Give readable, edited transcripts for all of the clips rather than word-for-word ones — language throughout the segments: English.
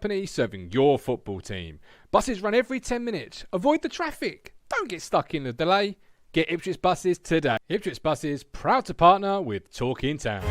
Company serving your football team. Buses run every 10 minutes. Avoid the traffic. Don't get stuck in the delay. Get Ipswich Buses today. Ipswich Buses, proud to partner with Talking Town.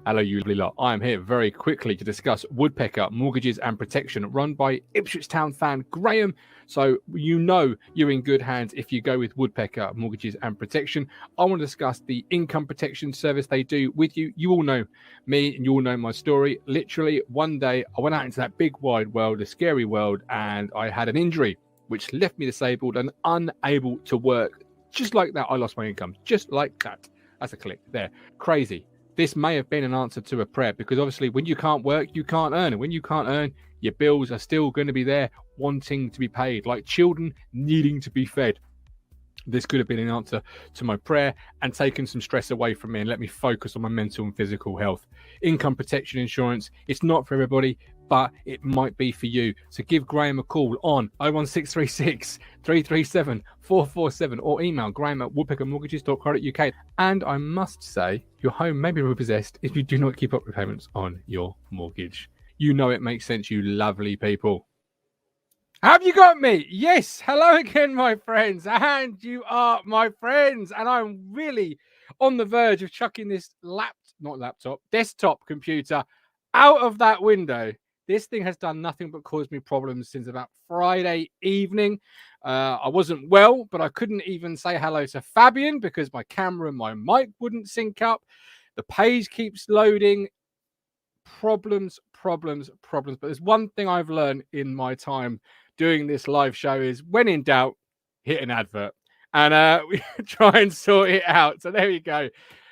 Hello, you lovely lot. I am here very quickly to discuss Woodpecker Mortgages and Protection, run by Ipswich Town fan Graham. So you know you're in good hands if you go with Woodpecker Mortgages and Protection. I want to discuss the income protection service they do with you. You all know me and you all know my story. Literally, one day I went out into that big wide world, a scary world, and I had an injury which left me disabled and unable to work. Just like that, I lost my income. Just like that. That's a click there. Crazy. This may have been an answer to a prayer, because obviously when you can't work, you can't earn. And when you can't earn, your bills are still going to be there wanting to be paid, like children needing to be fed. This could have been an answer to my prayer and taken some stress away from me and let me focus on my mental and physical health. Income protection insurance, it's not for everybody, but it might be for you. So give Graham a call on 01636 337 447 or email graham@woodpeckermortgages.co.uk. And I must say, your home may be repossessed if you do not keep up repayments on your mortgage. You know it makes sense, you lovely people. Have you got me? Yes. Hello again, my friends. And you are my friends. And I'm really on the verge of chucking this desktop computer out of that window. This thing has done nothing but cause me problems since about Friday evening. I wasn't well, but I couldn't even say hello to Fabian because my camera and my mic wouldn't sync up. The page keeps loading. Problems. But there's one thing I've learned in my time doing this live show is when in doubt, hit an advert. And we try and sort it out. So there we go.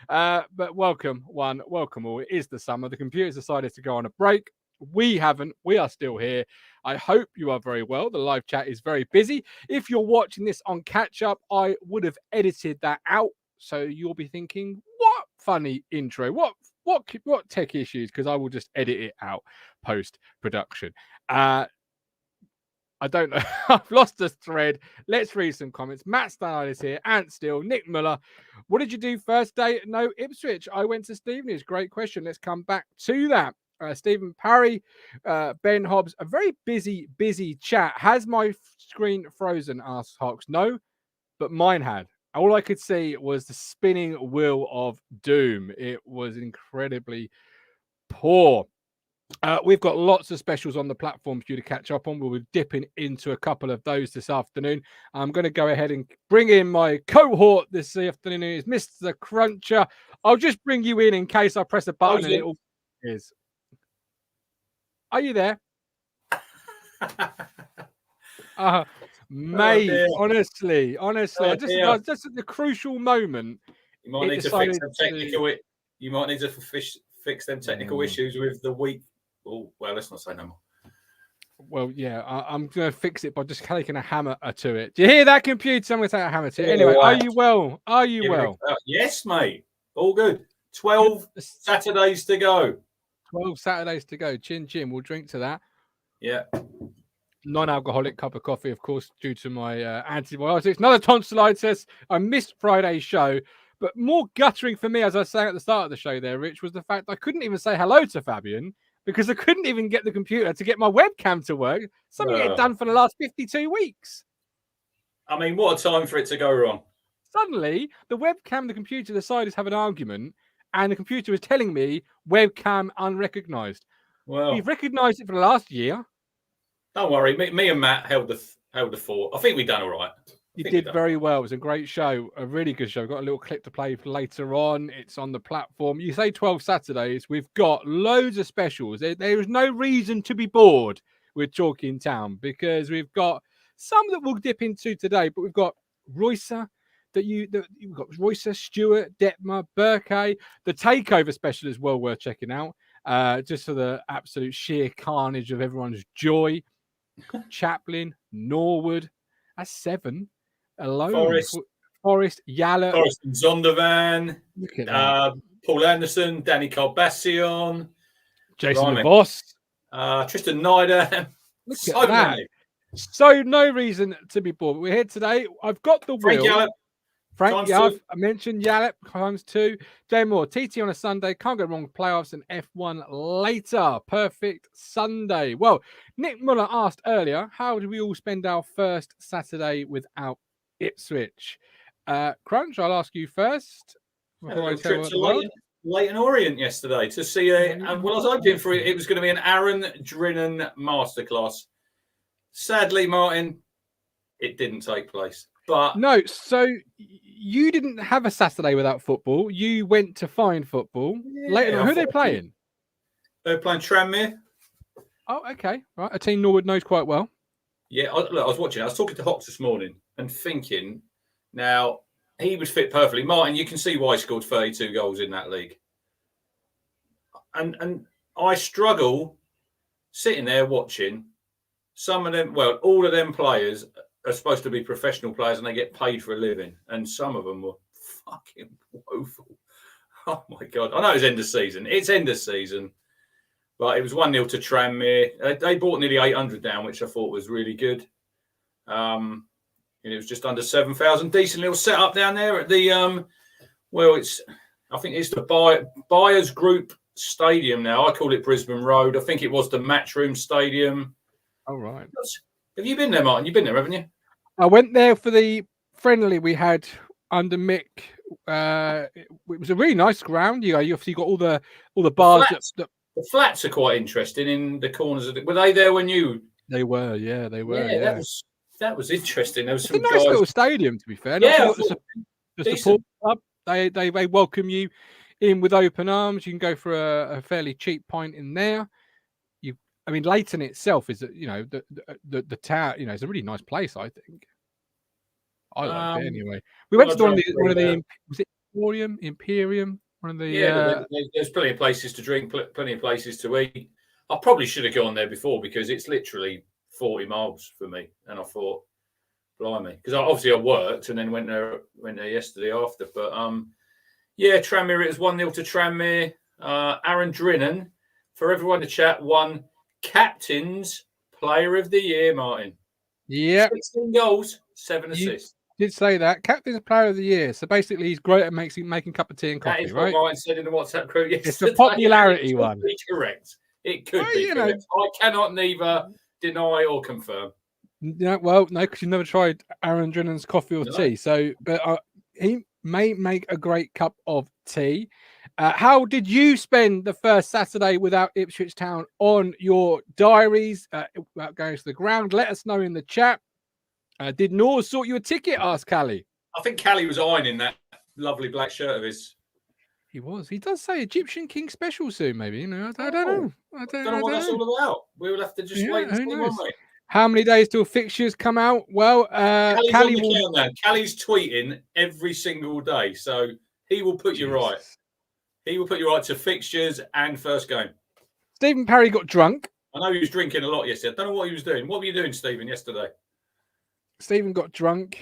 But welcome one, welcome all. It is the summer. The computer's decided to go on a break. We haven't. We are still here. I hope you are very well. The live chat is very busy. If you're watching this on catch up, I would have edited that out. So you'll be thinking, what funny intro? What tech issues? Because I will just edit it out post production. I don't know. I've lost the thread. Let's read some comments. Matt Stannard is here. Ant Steele. Nick Muller. What did you do first day? No, Ipswich. I went to Stevenage. Great question. Let's come back to that. Stephen Parry, Ben Hobbs. A very busy chat. Has my screen frozen? Asks Hawks. No, but mine had. All I could see was the spinning wheel of doom. It was incredibly poor. We've got lots of specials on the platform for you to catch up on. We'll be dipping into a couple of those this afternoon. I'm going to go ahead and bring in my cohort this afternoon. It's Mr. Cruncher. I'll just bring you in case I press a button and it all is. Are you there? Mate, honestly, I just at the crucial moment. You might need to fix them technical. You might need to fix them technical issues with the week. Oh, well, let's not say no more. Well, yeah, I'm going to fix it by just taking a hammer to it. Do you hear that, computer? I'm going to take a hammer to it. Anyway, are you well? Are you well? Yes, mate. All good. 12 Saturdays to go. 12 Saturdays to go. Chin chin. We'll drink to that. Yeah. Non-alcoholic cup of coffee, of course, due to my antibiotics. Another tonsillitis. I missed Friday's show. But more guttering for me, as I was saying at the start of the show there, Rich, was the fact I couldn't even say hello to Fabian because I couldn't even get the computer to get my webcam to work. Something it had done for the last 52 weeks. I mean, what a time for it to go wrong. Suddenly, the webcam, the computer decided to have an argument, and the computer was telling me webcam unrecognized. Well, we've recognized it for the last year. Don't worry. Me and Matt held the fort. I think we've done all right. You did very well. It was a great show, a really good show. We've got a little clip to play for later on. It's on the platform. You say 12 Saturdays. We've got loads of specials. There is no reason to be bored with Talking Town because we've got some that we'll dip into today, but we've got Roycer, you've got Roycer, Stewart, Detmer, Burke. The Takeover special is well worth checking out. Just for the absolute sheer carnage of everyone's joy. Chaplin, Norwood. That's 7. Alone. Forrest, Yallop. Forrest and Zondervan. Look at that. Paul Anderson, Danny Carbassion. Jason DeVos. Tristan Nyder. Look so at that. many. So no reason to be bored. We're here today. I've got the Frank wheel. Yallop. Frank Yallop. I mentioned Yallop ×2. Jay Moore, TT on a Sunday. Can't go wrong with playoffs and F1 later. Perfect Sunday. Well, Nick Muller asked earlier, how do we all spend our first Saturday without Ipswich? Crunch, I'll ask you first. Before I tell you Leighton Orient yesterday to see and well, I was hoping for it was going to be an Aaron Drinnen masterclass. Sadly, Martin, it didn't take place. But no, so you didn't have a Saturday without football. You went to find football. Yeah, Leighton, who are they playing? They're playing Tranmere. Oh, okay, right. A team Norwood knows quite well. Yeah, I was watching. I was talking to Hawks this morning and thinking, now he would fit perfectly. Martin, you can see why he scored 32 goals in that league. And I struggle sitting there watching some of them. Well, all of them players are supposed to be professional players and they get paid for a living. And some of them were fucking woeful. Oh my God. I know it's end of season. It's end of season. But it was 1-0 to Tranmere. They brought nearly 800 down, which I thought was really good. And it was just under 7,000. Decent little setup down there at the, I think it's the Buyers Group Stadium now. I call it Brisbane Road. I think it was the Matchroom Stadium. Oh, right. Have you been there, Martin? You've been there, haven't you? I went there for the friendly we had under Mick. It was a really nice ground. You obviously got all the bars. The flats are quite interesting in the corners of were they there when you? They were, yeah, they were. Yeah, that was interesting. There was some nice little stadium, to be fair. Yeah, the support club. They welcome you in with open arms. You can go for a fairly cheap pint in there. I mean, Leighton itself is, the town. It's a really nice place. I think. I liked it anyway. We went to one of the was it Imperium? One of the there's plenty of places to drink, plenty of places to eat. I probably should have gone there before because it's literally 40 miles for me, and I thought, blimey, because obviously I worked and then went there yesterday after. But Tranmere, it was 1-0 to Tranmere. Aaron Drinnen, for everyone to chat, won Captain's Player of the Year, Martin. Yeah, 16 goals, 7 assists. Did say that Captain's Player of the Year. So basically, he's great at making cup of tea and coffee. That is right? what Martin said in the WhatsApp group yesterday. It's the popularity one. Correct. It could be correct. I cannot neither deny or confirm. No, well, no, because you've never tried Aaron Drinnen's coffee or tea. So, but he may make a great cup of tea. How did you spend the first Saturday without Ipswich Town on your diaries? Without going to the ground, let us know in the chat. Did Noor sort you a ticket? Asked Callie. I think Callie was ironing that lovely black shirt of his. He was. He does say Egyptian King Special soon, maybe. I don't know. I don't know what that's all about. We will have to just wait and see, won't we? How many days till fixtures come out? Well, Callie will... Callie's tweeting every single day, so he will put you right. He will put you right to fixtures and first game. Stephen Parry got drunk. I know he was drinking a lot yesterday. I don't know what he was doing. What were you doing, Stephen, yesterday? Stephen got drunk.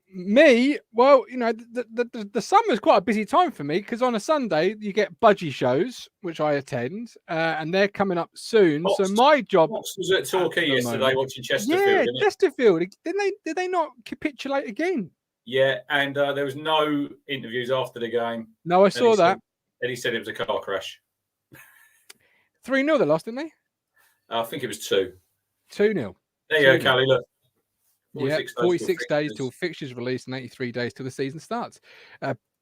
Me, well, the summer's quite a busy time for me because on a Sunday you get budgie shows, which I attend, and they're coming up soon. So my job was at Torquay yesterday watching Chesterfield. Yeah, Chesterfield. Did they not capitulate again? Yeah, and there was no interviews after the game. No, I saw that. And he said it was a car crash. 3-0 they lost, didn't they? I think it was 2. 2-0. There you go, Callie. Look. 46 days till fixtures released and 83 days till the season starts.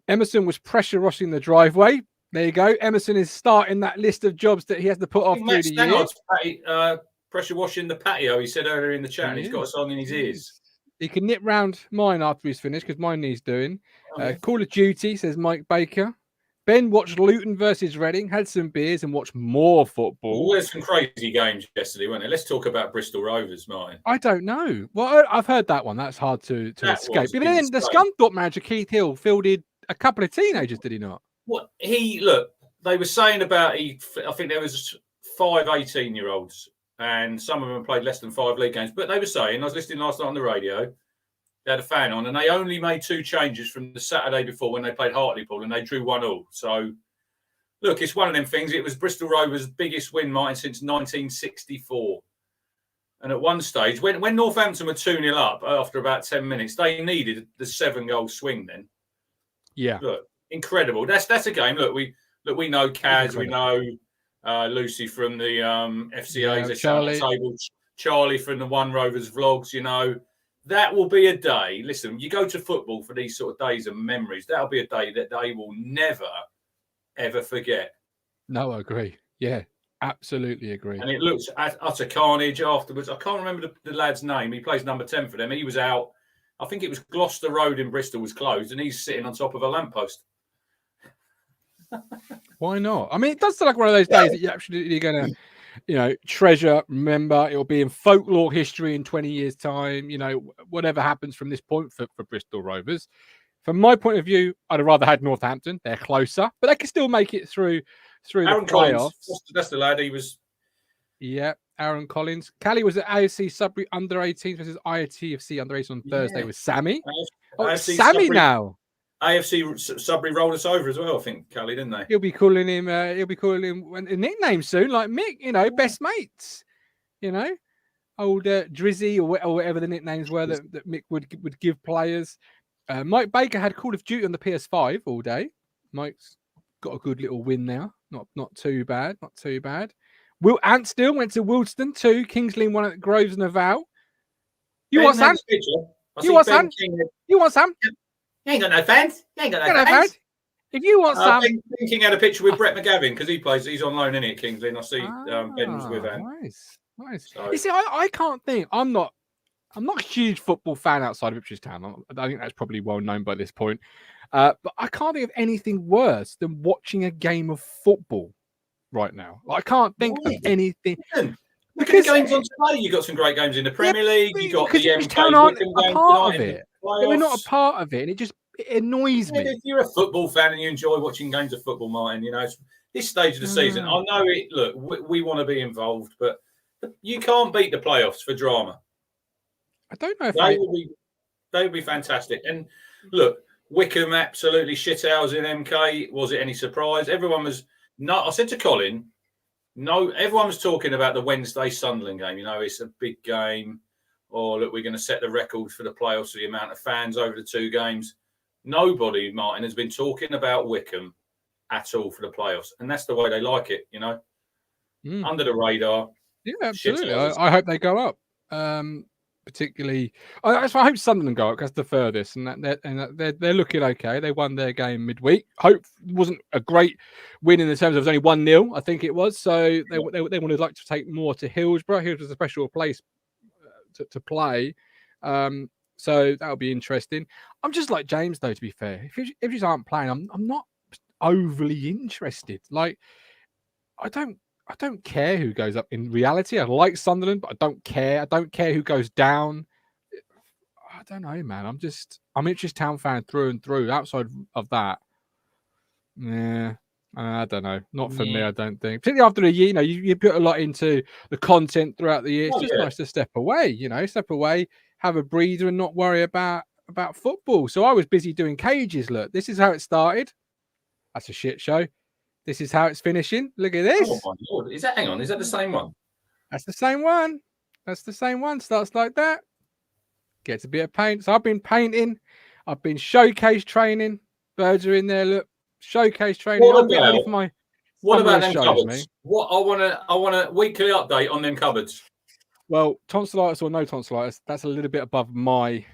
Emerson was pressure washing the driveway. There you go. Emerson is starting that list of jobs that he has to put off through the year. Pressure washing the patio, he said earlier in the chat, and he's got a song in his ears. He can nip round mine after he's finished because mine needs doing. Call of Duty, says Mike Baker. Ben watched Luton versus Reading, had some beers, and watched more football. Well, there's some crazy games yesterday, weren't there? Let's talk about Bristol Rovers, Martin. I don't know. Well, I've heard that one. That's hard to escape. But then the Scunthorpe manager, Keith Hill, fielded a couple of teenagers, did he not? What they were saying about, I think there was 5 18-year-olds, and some of them played less than 5 league games. But they were saying, I was listening last night on the radio, They had a fan on, and they only made 2 changes from the Saturday before when they played Hartlepool, and they drew 1-1. So, look, it's one of them things. It was Bristol Rovers' biggest win, Martin, since 1964. And at one stage, when Northampton were 2-0 up after about 10 minutes, they needed the 7-goal swing then. Yeah. Look, incredible. That's a game. Look, we know Kaz, we know Lucy from the FCAs, they sat on the table, Charlie from the One Rovers vlogs, you know. That will be a day. Listen, you go to football for these sort of days of memories. That'll be a day that they will never, ever forget. No, I agree. Yeah, absolutely agree. And it looks utter carnage afterwards. I can't remember the lad's name. He plays number 10 for them. He was out. I think it was Gloucester Road in Bristol was closed, and he's sitting on top of a lamppost. Why not? I mean, it does sound like one of those days that you're absolutely going to, you know, treasure, remember. It'll be in folklore history in 20 years' time, you know, whatever happens from this point for Bristol Rovers. From my point of view, I'd have rather had Northampton. They're closer, but they can still make it through Aaron the playoffs. Collins, that's the lad. He was. Yeah, Aaron Collins. Callie was at AFC Sudbury under 18 versus ITFC under 18 on Thursday with Sammy. AFC Sammy Sudbury, now. AFC Sudbury rolled us over as well, I think, Callie, didn't they? He'll be calling him a nickname soon, like Mick, you know, best mates. You know, old Drizzy or whatever the nicknames were that Mick would give players. Mike Baker had Call of Duty on the PS5 all day. Mike's got a good little win now. Not too bad. Not too bad. Will Antstill went to Wilston too. Kingsley won at Groves Naval. You want Sam? You want Sam? You want Sam? You ain't got no fans. You ain't got no fans. If you want Sam, Ben King had a picture with Brett McGavin because he's on loan in it, Kingsley, and I see Ben's with him. Nice. So. You see, I can't think. I'm not a huge football fan outside of Ipswich Town. I think that's probably well known by this point. But I can't think of anything worse than watching a game of football right now. I can't think of anything. Because games on today, you got some great games in the Premier League. You got the Ipswich Town aren't a part of it. We're not a part of it, and it annoys me. If you're a football fan and you enjoy watching games of football, Martin, you know, it's this stage of the season. I know it. Look, we want to be involved, but you can't beat the playoffs for drama. I don't know if they would be fantastic. And look, Wickham absolutely shithousing MK. Was it any surprise? Everyone was I said to Colin, no. Everyone was talking about the Wednesday Sunderland game. You know, it's a big game. Or look, we're going to set the record for the playoffs for the amount of fans over the 2 games. Nobody, Martin, has been talking about Wickham at all for the playoffs, and that's the way they like it. You know, under the radar. Yeah, absolutely. I hope they go up. Particularly, I hope Sunderland go up because the furthest, and they're looking okay. They won their game midweek. Hope wasn't a great win in the terms of it was only 1-0, I think it was. So they would like to take more to Hillsborough. Hillsborough's a special place to play. So that'll be interesting. I'm just like James, though, to be fair. If you aren't playing, I'm not overly interested. Like, I don't care who goes up in reality. I like Sunderland, but I don't care. I don't care who goes down. I don't know, man. I'm Ipswich Town fan through and through. Outside of that, yeah, I don't know. Not for me, I don't think. Particularly after a year, you know, you put a lot into the content throughout the year. It's just nice to step away, you know, have a breather and not worry about football. So I was busy doing cages. Look, this is how it started. That's a shit show. This is how it's finishing. Look at this. Oh my Lord. Is that the same one? That's the same one. Starts like that. Gets a bit of paint. So I've been painting. I've been showcase training. Birds are in there. Look, showcase training. What about them cupboards? Mate. What I want a weekly update on them cupboards. Well, tonsillitis or no tonsillitis, that's a little bit above my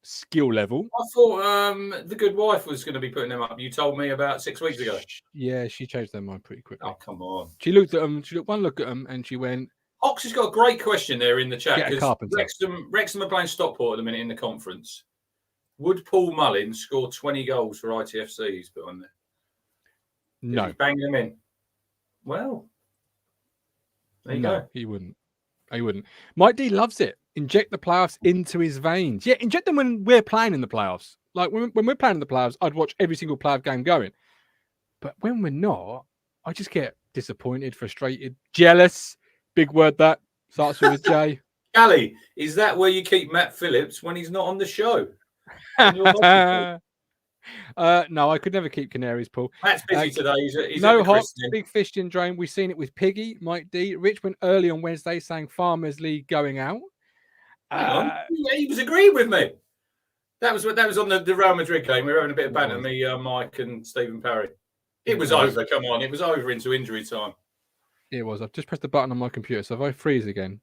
skill level. I thought the good wife was going to be putting them up. You told me about 6 weeks ago. Yeah, she changed their mind pretty quickly. Oh, come on. She looked at them. She took one look at them and she went. Ox has got a great question there in the chat. Get a carpenter. Wrexham are playing Stockport at the minute in the conference. Would Paul Mullin score 20 goals for ITFC? He's put on there. No. Bang them in. Well, there you go. He wouldn't. Mike D loves it. Inject the playoffs into his veins. Yeah, inject them when we're playing in the playoffs. Like when we're playing in the playoffs, I'd watch every single playoff game going. But when we're not, I just get disappointed, frustrated, jealous. Big word that starts with a J. Gally, is that where you keep Matt Phillips when he's not on the show? No, I could never keep canaries, Paul. Matt's busy today. He's no at the hot, christening. big fish syndrome. We've seen it with Piggy, Mike D. Rich went early on Wednesday saying Farmers League going out. Hang on, he was agreeing with me. That was on the Real Madrid game. We were having a bit of banter, me, Mike, and Stephen Parry. It was over. Come on, it was over into injury time. It was. I've just pressed the button on my computer, so if I freeze again,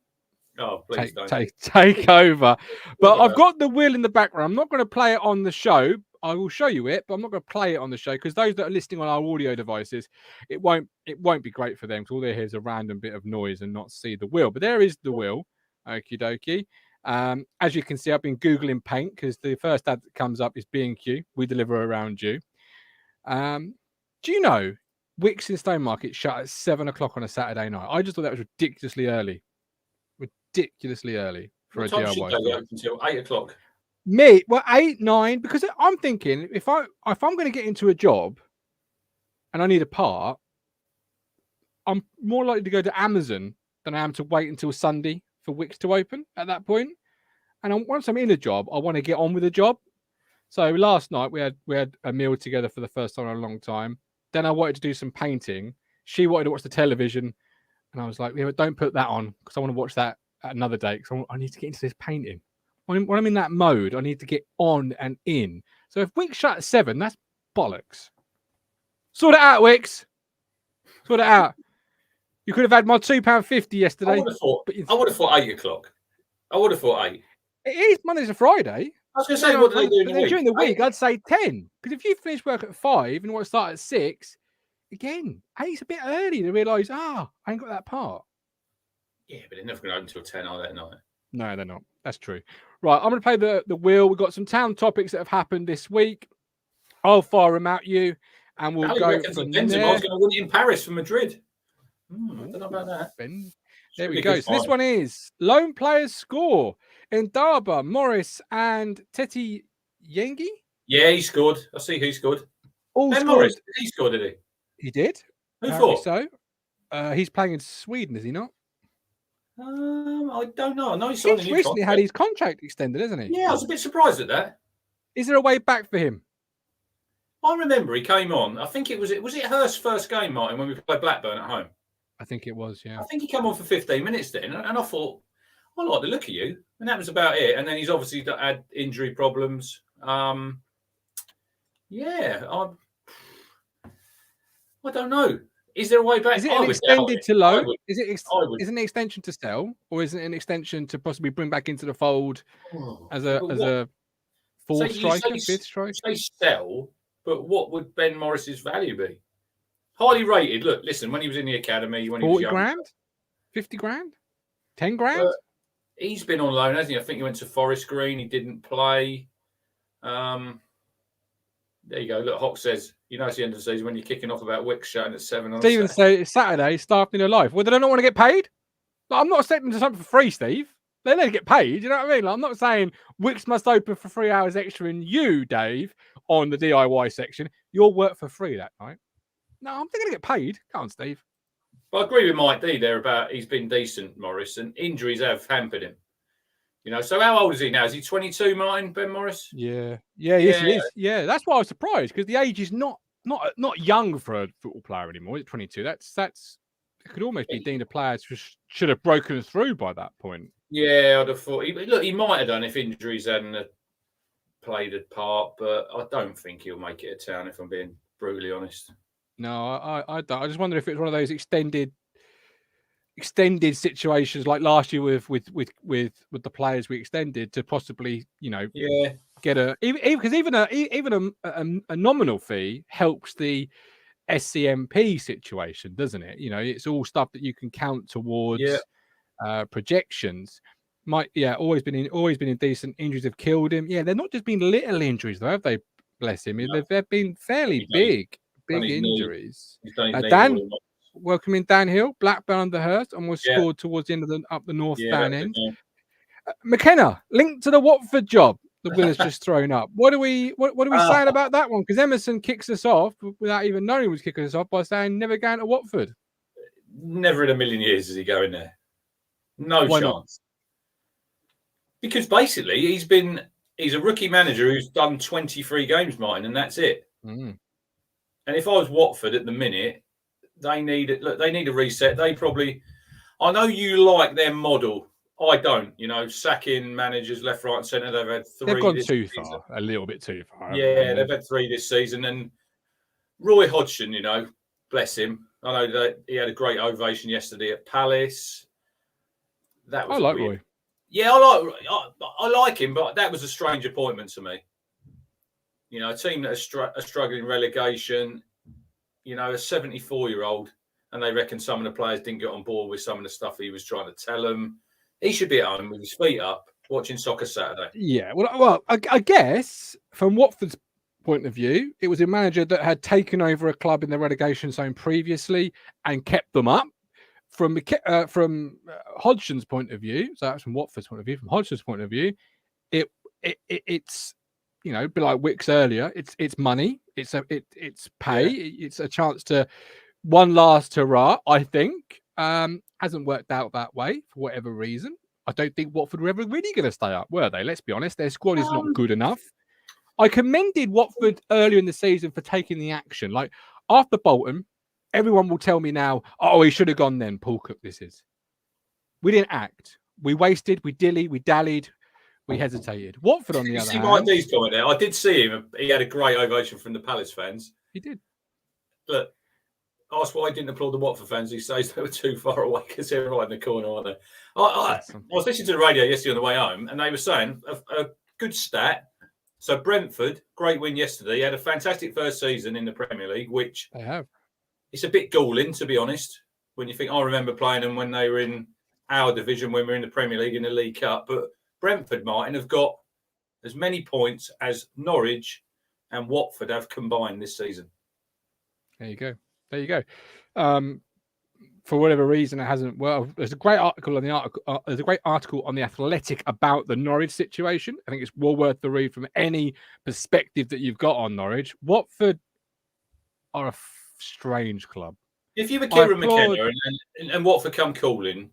oh, please take over. But I've got the wheel in the background. I'm not going to play it on the show. I will show you it, but I'm not going to play it on the show because those that are listening on our audio devices, it won't be great for them because all they hear is a random bit of noise and not see the wheel. But there is the wheel. Okie dokie. As you can see, I've been Googling paint because the first ad that comes up is B&Q. We deliver around you. Do you know Wicks in Stone Market shut at 7 o'clock on a Saturday night? I just thought that was ridiculously early. Ridiculously early for a DIY store. Until 8 o'clock. Me, well, 8, 9, because I'm thinking if I'm going to get into a job and I need a part, I'm more likely to go to Amazon than I am to wait until Sunday for Wicks to open at that point. And once I'm in a job, I want to get on with the job. So last night we had a meal together for the first time in a long time. Then I wanted to do some painting. She wanted to watch the television, and I was like, "Yeah, but don't put that on because I want to watch that at another day because I need to get into this painting." When I'm in that mode, I need to get on and in. So if Wicks shut at 7, that's bollocks. Sort it out, Wicks. Sort it out. You could have had my £2.50 yesterday. I would have thought 8 o'clock. I would have thought 8. It is Monday to Friday. I was going to say, what do they do in the week? During the week, I'd say 10. Because if you finish work at 5 and want to start at 6, again, 8's a bit early to realise, I ain't got that part. Yeah, but they're never going to open until 10, are they, at night? No, they're not. That's true. Right, I'm going to play the wheel. We've got some town topics that have happened this week. I'll fire them at you, and we'll go from there. Benzema's going to win it in Paris for Madrid. I don't know about that. There we go. So this one is lone players score in Darba, Morris and Teti Yengi. Yeah, he scored. I see who scored. Ben Morris. He scored, did he? He did. Who for? So he's playing in Sweden, is he not? I don't know. I know he's recently had his contract extended, isn't he? Yeah, I was a bit surprised at that. Is there a way back for him? I remember he came on. I think it was Hurst's first game, Martin, when we played Blackburn at home. I think it was, yeah. I think he came on for 15 minutes then, and I thought, I like the look of you, and that was about it. And then he's obviously had injury problems. I don't know. Is there a way back? Is it an extended to loan? Is it an extension to sell, or is it an extension to possibly bring back into the fold as a fourth striker, fifth striker? Say sell, but what would Ben Morris's value be? Highly rated. Look, listen, when he was in the academy, when 40 he was young, grand, 50 grand, 10 grand. He's been on loan, hasn't he? I think he went to Forest Green. He didn't play. There you go. Look, Hock says, it's the end of the season when you're kicking off about Wicks shutting at 7 on Stephen says it's Saturday, staff in their life. Well, do they not want to get paid? Like, I'm not expecting to something for free, Steve. They need to get paid. You know what I mean? Like, I'm not saying Wicks must open for 3 hours extra and you, Dave, on the DIY section. You'll work for free that night. No, I'm thinking to get paid. Come on, Steve. But I agree with Mike D there about he's been decent, Morris, and injuries have hampered him. So how old is he now? Is he 22, Martin, Ben Morris? Yeah, yes, he is. Yeah, that's why I was surprised because the age is not young for a football player anymore. It's 22. That's it could almost be deemed a player who should have broken through by that point. Yeah, I'd have thought. He might have done if injuries hadn't played a part, but I don't think he'll make it a Town if I'm being brutally honest. No, I don't. I just wonder if it's one of those extended situations like last year with the players we extended to possibly get even a nominal fee helps the SCMP situation, doesn't it? It's all stuff that you can count towards projections. Always been in decent. Injuries have killed him. Yeah, they're not just been little injuries though, have they? Bless him. No. They've been fairly big injuries. Dan, welcoming Dan Hill, Blackburn under Hurst, and was scored towards the end of up the north stand end. McKenna, linked to the Watford job. The Willer's just thrown up. What are we saying about that one? Because Emerson kicks us off without even knowing he was kicking us off by saying never going to Watford. Never in a million years is he going there. No Why chance. Because basically he's a rookie manager who's done 23 games, Martin, and that's it. Mm. And if I was Watford at the minute, they need a reset. I know you like their model. I don't, sacking managers left, right, and centre. They've had 3. They've gone too far, a little bit too far. Yeah, they've had 3 this season. And Roy Hodgson, bless him. I know that he had a great ovation yesterday at Palace. That was weird. Roy. Yeah, I like him, but that was a strange appointment to me. A team that are struggling relegation. A 74-year-old, and they reckon some of the players didn't get on board with some of the stuff he was trying to tell them. He should be at home with his feet up, watching Soccer Saturday. Yeah, well, I guess from Watford's point of view, it was a manager that had taken over a club in the relegation zone previously and kept them up. From Hodgson's point of view, so that's from Watford's point of view. From Hodgson's point of view, it's a bit like Wick's earlier. It's money. It's pay. Yeah. It's a chance to one last hurrah. I think hasn't worked out that way for whatever reason. I don't think Watford were ever really going to stay up, were they? Let's be honest. Their squad is not good enough. I commended Watford earlier in the season for taking the action. Like after Bolton, everyone will tell me now, oh, he should have gone then. Paul Cook, this is. We didn't act. We wasted. We dillied. We dallied. We hesitated. Watford, on the other hand. See Mike D's comment there. I did see him. He had a great ovation from the Palace fans. He did. Look, ask why I didn't applaud the Watford fans. He says they were too far away because they're right in the corner, aren't they? I was listening to the radio yesterday on the way home, and they were saying a good stat. So Brentford, great win yesterday. Had a fantastic first season in the Premier League, which they have. It's a bit galling, to be honest, when you think, I remember playing them when they were in our division, when we were in the Premier League, in the League Cup. But Brentford, Martin, have got as many points as Norwich and Watford have combined this season. There you go. For whatever reason, it hasn't. Well, there's a great article on the Athletic about the Norwich situation. I think it's well worth the read from any perspective that you've got on Norwich. Watford are a strange club. If you were Kieran McKenna and Watford come calling,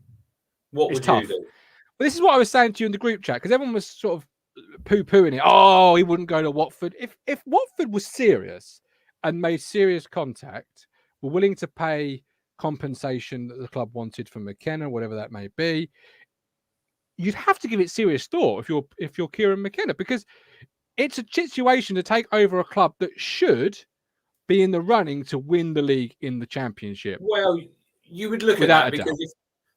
what would you do? Well, this is what I was saying to you in the group chat, because everyone was sort of poo-pooing it. Oh, he wouldn't go to Watford. If Watford was serious and made serious contact, were willing to pay compensation that the club wanted from McKenna, whatever that may be, you'd have to give it serious thought if you're Kieran McKenna, because it's a situation to take over a club that should be in the running to win the league in the Championship. Well, you would look at that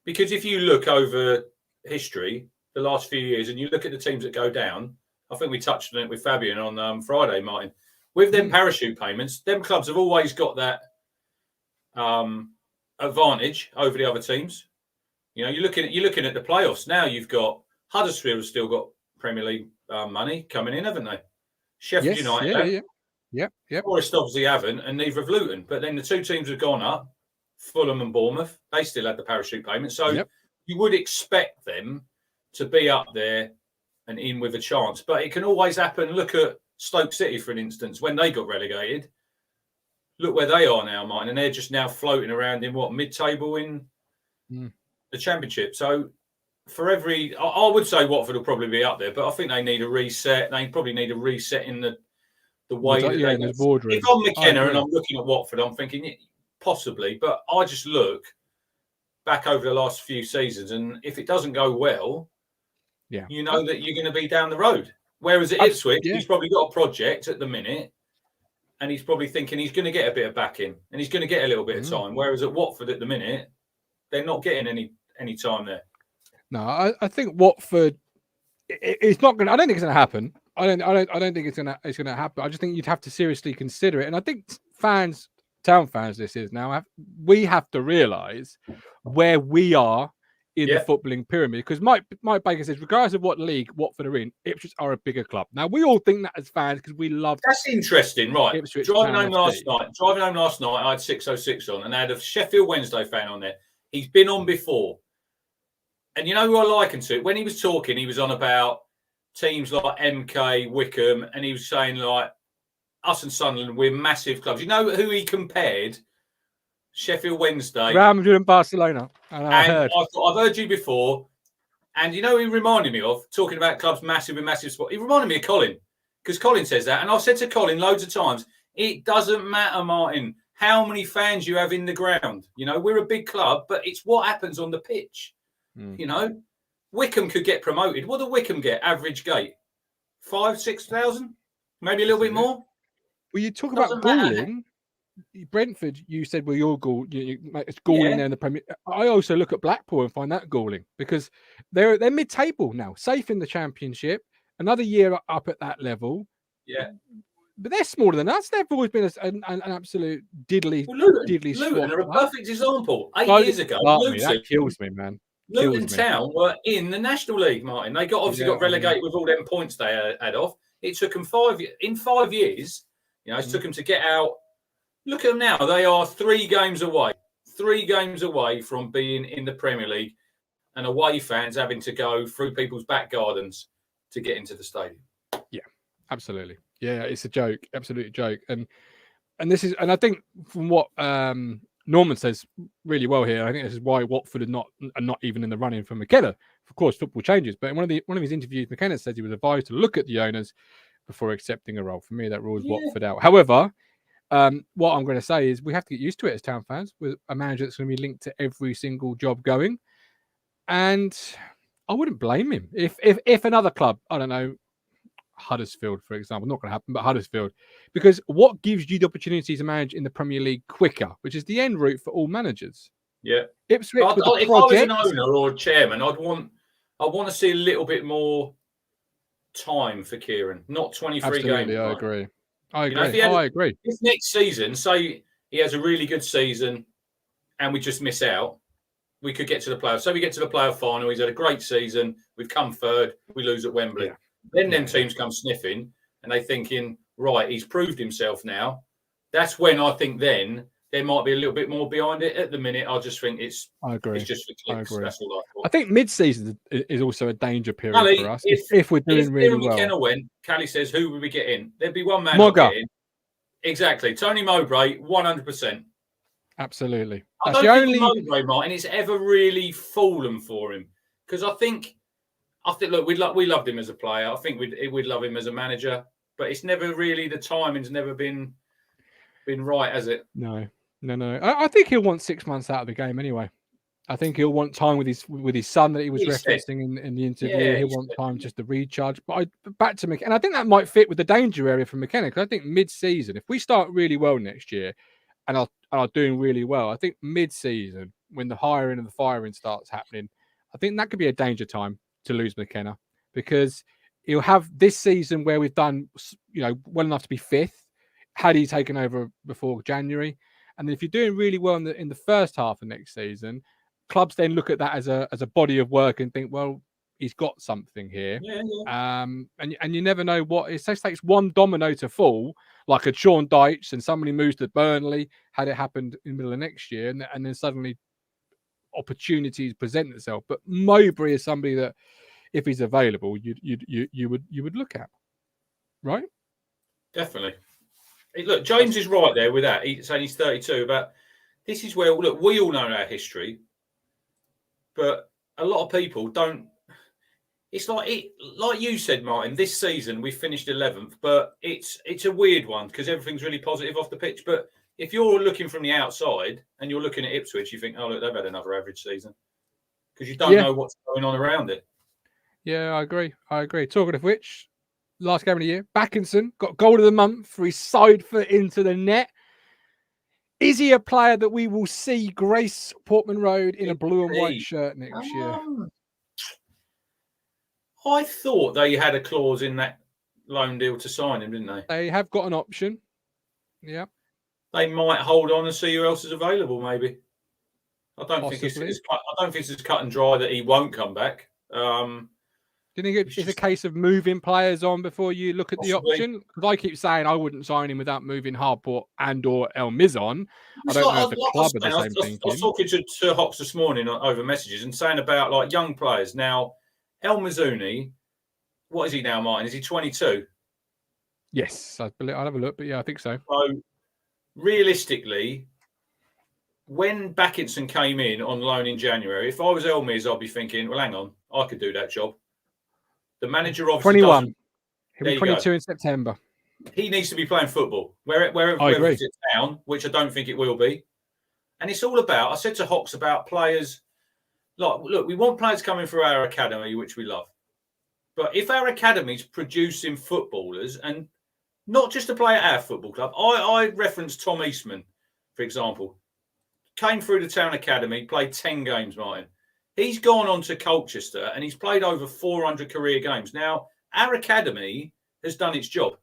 because if you look over history, the last few years, and you look at the teams that go down, I think we touched on it with Fabian on Friday, Martin. With them parachute payments, them clubs have always got that advantage over the other teams. You're looking at the playoffs now. You've got Huddersfield have still got Premier League money coming in, haven't they? Sheffield United, yeah. Forest obviously haven't, and neither have Luton. But then the two teams have gone up, Fulham and Bournemouth. They still had the parachute payment, so you would expect them to be up there and in with a chance. But it can always happen. Look at Stoke City, for an instance, when they got relegated. Look where they are now, Martin, and they're just now floating around in mid-table in the Championship. So I would say Watford will probably be up there, but I think they need a reset. They probably need a reset in the way that they. If I'm McKenna and I'm looking at Watford, I'm thinking possibly, but I just look back over the last few seasons, and if it doesn't go well, you know that you're going to be down the road. Whereas at Ipswich, he's probably got a project at the minute, and he's probably thinking he's going to get a bit of backing and he's going to get a little bit of time. Whereas at Watford at the minute, they're not getting any time there. No, I think Watford. It's not going. I don't think it's going to happen. I don't think it's going to happen. I just think you'd have to seriously consider it. And I think town fans, this is now. We have to realise where we are in the footballing pyramid, because Mike Baker says, regardless of what league Watford are in, Ipswich are a bigger club. Now we all think that as fans because we love. That's interesting, right? Ipswich Driving home last night, I had 606 on, and I had a Sheffield Wednesday fan on there. He's been on before, and you know who I liken to? When he was talking, he was on about teams like MK, Wickham, and he was saying like us and Sunderland, we're massive clubs. You know who he compared? Sheffield Wednesday, Real Madrid and Barcelona. And I've heard you before, And you know, he reminded me of, talking about clubs massive and massive sport. He reminded me of Colin, because Colin says that. And I've said to Colin loads of times, it doesn't matter, Martin, how many fans you have in the ground. You know, we're a big club, but it's what happens on the pitch. You know, Wickham could get promoted. What do Wickham get? Average gate? 5,000-6,000? Maybe a little bit more? Well, you talk about galling. Brentford, you said, well, you're it's galling there in the Premier. I also look at Blackpool and find that galling, because they're mid-table now, safe in the Championship, another year up at that level. Yeah. But they're smaller than us. They've always been an absolute diddly Luton are a perfect example. 8 years ago, Luton, that kills me, man. Luton Town were in the National League, Martin. They got relegated with all them points they had off. It took them 5 years. You know, it took them to get out. Look at them now. They are 3 games away. 3 games away from being in the Premier League, and away fans having to go through people's back gardens to get into the stadium. Yeah, absolutely. Yeah, it's a joke, absolute joke. And this is, and I think from what Norman says really well here, I think this is why Watford are not even in the running for McKenna. Of course, football changes, but in one of his interviews, McKenna said he was advised to look at the owners before accepting a role. For me, that rules Watford out. However, what I'm going to say is we have to get used to it as Town fans, with a manager that's going to be linked to every single job going. And I wouldn't blame him if another club, I don't know, Huddersfield, for example, not going to happen, but Huddersfield, because what gives you the opportunity to manage in the Premier League quicker, which is the end route for all managers. Yeah, Ipswich. If I was an owner or a chairman, I want to see a little bit more time for Kieran, not 23 games. I agree. I agree. This next season, say he has a really good season, and we just miss out, we could get to the playoffs. So we get to the playoff final. He's had a great season. We've come third. We lose at Wembley. Yeah. Then them teams come sniffing, and they thinking, right, he's proved himself now. That's when I think then there might be a little bit more behind it. At the minute, I just think it's just for clicks. That's all I thought. I think mid-season is also a danger period for us. If we're doing really well. If McKenna went, Callie says, who would we get in? There'd be one man get in. Exactly. Tony Mowbray, 100%. Absolutely. I don't think Mowbray, Martin, it's ever really fallen for him. Because I think, look, we loved him as a player. I think we'd love him as a manager, but it's never really, the timing's never been right, has it? No. I think he'll want 6 months out of the game anyway. I think he'll want time with his son that he was referencing in the interview. Yeah, he'll want time just to recharge. But back to McKenna, and I think that might fit with the danger area for McKenna, because I think mid-season, if we start really well next year and are doing really well, I think mid-season, when the hiring and the firing starts happening, I think that could be a danger time to lose McKenna, because he'll have this season where we've done, well enough to be 5th, had he taken over before January. And then if you're doing really well in the first half of next season, clubs then look at that as a body of work and think, well, he's got something here. Yeah. And you never know what it takes one domino to fall, like a Sean Dyche, and somebody moves to Burnley, had it happened in the middle of next year, and then suddenly opportunities present itself. But Mowbray is somebody that, if he's available, you would look at, right? Definitely. Look, James is right there with that. He's saying he's 32, but this is where, look, we all know our history, but a lot of people don't. It's like you said, Martin, this season we finished 11th, but it's a weird one because everything's really positive off the pitch. But if you're looking from the outside and you're looking at Ipswich, you think, oh, look, they've had another average season, because you don't know what's going on around it. Yeah, I agree. Talking of which, last game of the year, Backinson got goal of the month for his side foot into the net. Is he a player that we will see grace Portman Road in a blue and white shirt next year? I thought they had a clause in that loan deal to sign him, didn't they? They have got an option. Yeah. They might hold on and see who else is available, maybe. I don't think it's as cut and dry that he won't come back. Do you think it's a case of moving players on before you look at the option? Because I keep saying I wouldn't sign him without moving Harport and/or El Mizon. I don't know if the club are the same thinking. I was talking to Hox this morning over messages and saying about like young players. Now, El Mizuni, what is he now, Martin? Is he 22? Yes, I'll have a look, but yeah, I think so. So, realistically, when Backinson came in on loan in January, if I was Elmis, I'd be thinking, well, hang on, I could do that job. The manager obviously 21. doesn't. He'll be 22 in September. He needs to be playing football, wherever it's Town, which I don't think it will be. And it's all about, I said to Hawks about players, like, look, we want players coming through our academy, which we love. But if our academy's producing footballers, and not just to play at our football club, I referenced Tom Eastman, for example, came through the Town Academy, played 10 games, Martin. He's gone on to Colchester and he's played over 400 career games. Now, our academy has done its job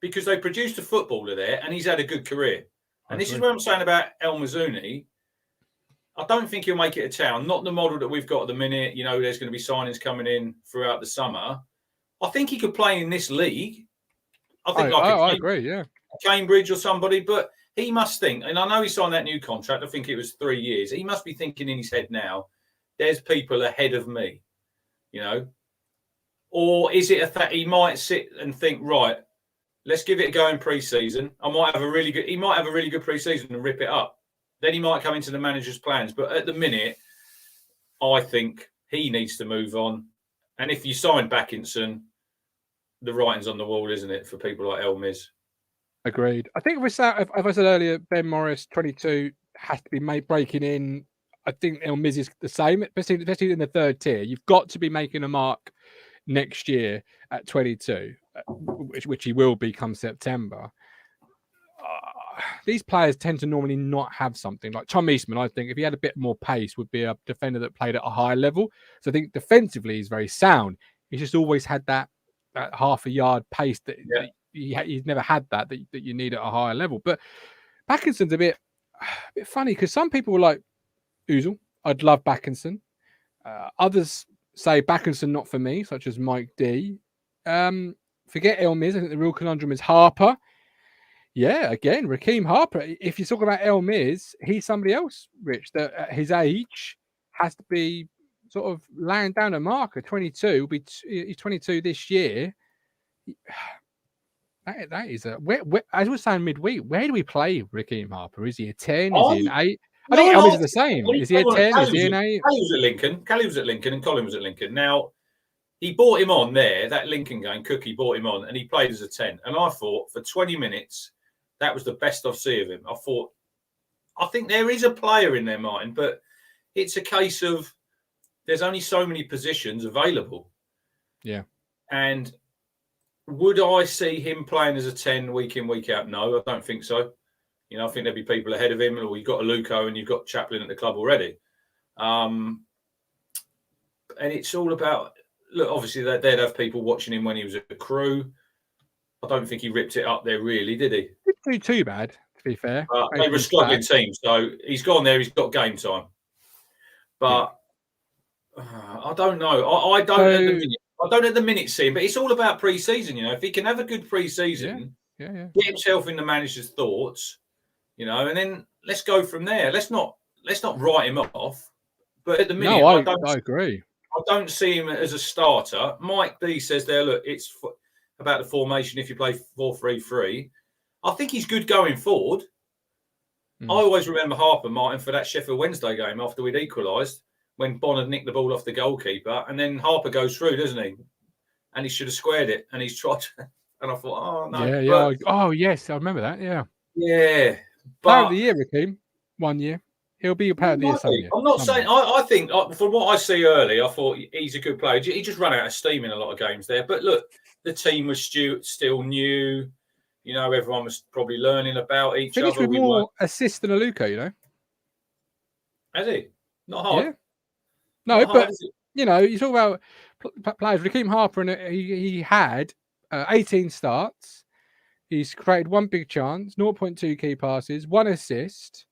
because they produced a footballer there and he's had a good career. And this is what I'm saying about El Mazzuni. I don't think he'll make it a Town, not the model that we've got at the minute. You know, there's going to be signings coming in throughout the summer. I think he could play in this league. I agree, yeah. Cambridge or somebody, but he must think, and I know he signed that new contract, I think it was 3 years. He must be thinking in his head now, there's people ahead of me, you know? Or is it a fact he might sit and think, right, let's give it a go in pre-season. He might have a really good pre-season and rip it up. Then he might come into the manager's plans. But at the minute, I think he needs to move on. And if you sign Backinson, the writing's on the wall, isn't it, for people like Elmis? Agreed. I think if I said earlier, Ben Morris, 22, has to be breaking in. I think Elmis is the same, especially in the third tier. You've got to be making a mark next year at 22, which he will be come September. These players tend to normally not have something. Like Tom Eastman, I think, if he had a bit more pace, would be a defender that played at a higher level. So I think defensively he's very sound. He's just always had that half a yard pace that he's never had that you need at a higher level. But Backinson's a bit funny because some people were like, Ozil, I'd love Backinson. Others say Backinson not for me, such as Mike D. Forget Elmis. I think the real conundrum is Harper. Yeah, again, Raheem Harper. If you talk about Elmis, he's somebody else, Rich, that at his age has to be sort of laying down a marker. 22, he's 22 this year. That is where, as we're saying midweek, where do we play Raheem Harper? Is he a 10? Is he an 8? I think Elmis is the same. Is he a 10? Is he an 8? Callie was at Lincoln and Colin was at Lincoln. Now, he bought him on there, that Lincoln game, Cookie bought him on, and he played as a 10. And I thought, for 20 minutes, that was the best I've seen of him. I think there is a player in there, Martin, but it's a case of there's only so many positions available. Yeah. And would I see him playing as a 10 week in, week out? No, I don't think so. You know, I think there'd be people ahead of him, or you've got Aluko and you've got Chaplin at the club already. And it's all about, look, obviously they'd have people watching him when he was at the Crew. I don't think he ripped it up there, really, did he? Didn't do too bad, to be fair. They were a struggling team, so he's gone there. He's got game time. But I don't know. I don't at the minute see him, but it's all about pre-season. You know, if he can have a good pre-season, get himself in the manager's thoughts, you know, and then let's go from there. Let's not write him off. But at the minute, I agree. I don't see him as a starter. Mike D says there, look, it's about the formation if you play 4-3-3. I think he's good going forward. I always remember Harper, Martin, for that Sheffield Wednesday game after we'd equalised, when Bonner had nicked the ball off the goalkeeper, and then Harper goes through, doesn't he? And he should have squared it, and he's tried to, and I thought, oh, no. Yeah. Oh, yes, I remember that, yeah. Yeah. Player of the year, Raheem, 1 year. He'll be a player of the year some year. I'm not saying, I think, from what I see early, I thought he's a good player. He just ran out of steam in a lot of games there. But look, the team was still new. You know, everyone was probably learning about each other. Finished with more assists than Aluko, you know. Has he? Not hard. Yeah. No, but, you know, you talk about players. Raheem Harper, and he had 18 starts. He's created one big chance, 0.2 key passes, 1 assist,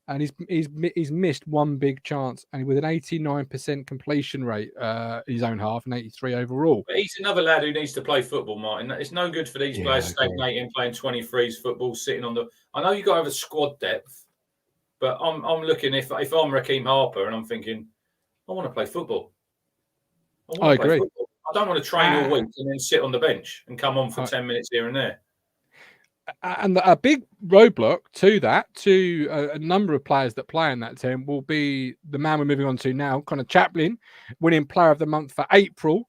and he's missed one big chance, and with an 89% completion rate in his own half and 83 overall. But he's another lad who needs to play football, Martin. It's no good for these players stagnating, playing 23s football, sitting on the. I know you got to have a squad depth, but I'm looking if I'm Raheem Harper and I'm thinking, I want to play football. I agree. I don't want to train all week and then sit on the bench and come on for 10 minutes here and there. And a big roadblock to that, to a number of players that play in that team, will be the man we're moving on to now, Connor Chaplin, winning Player of the Month for April.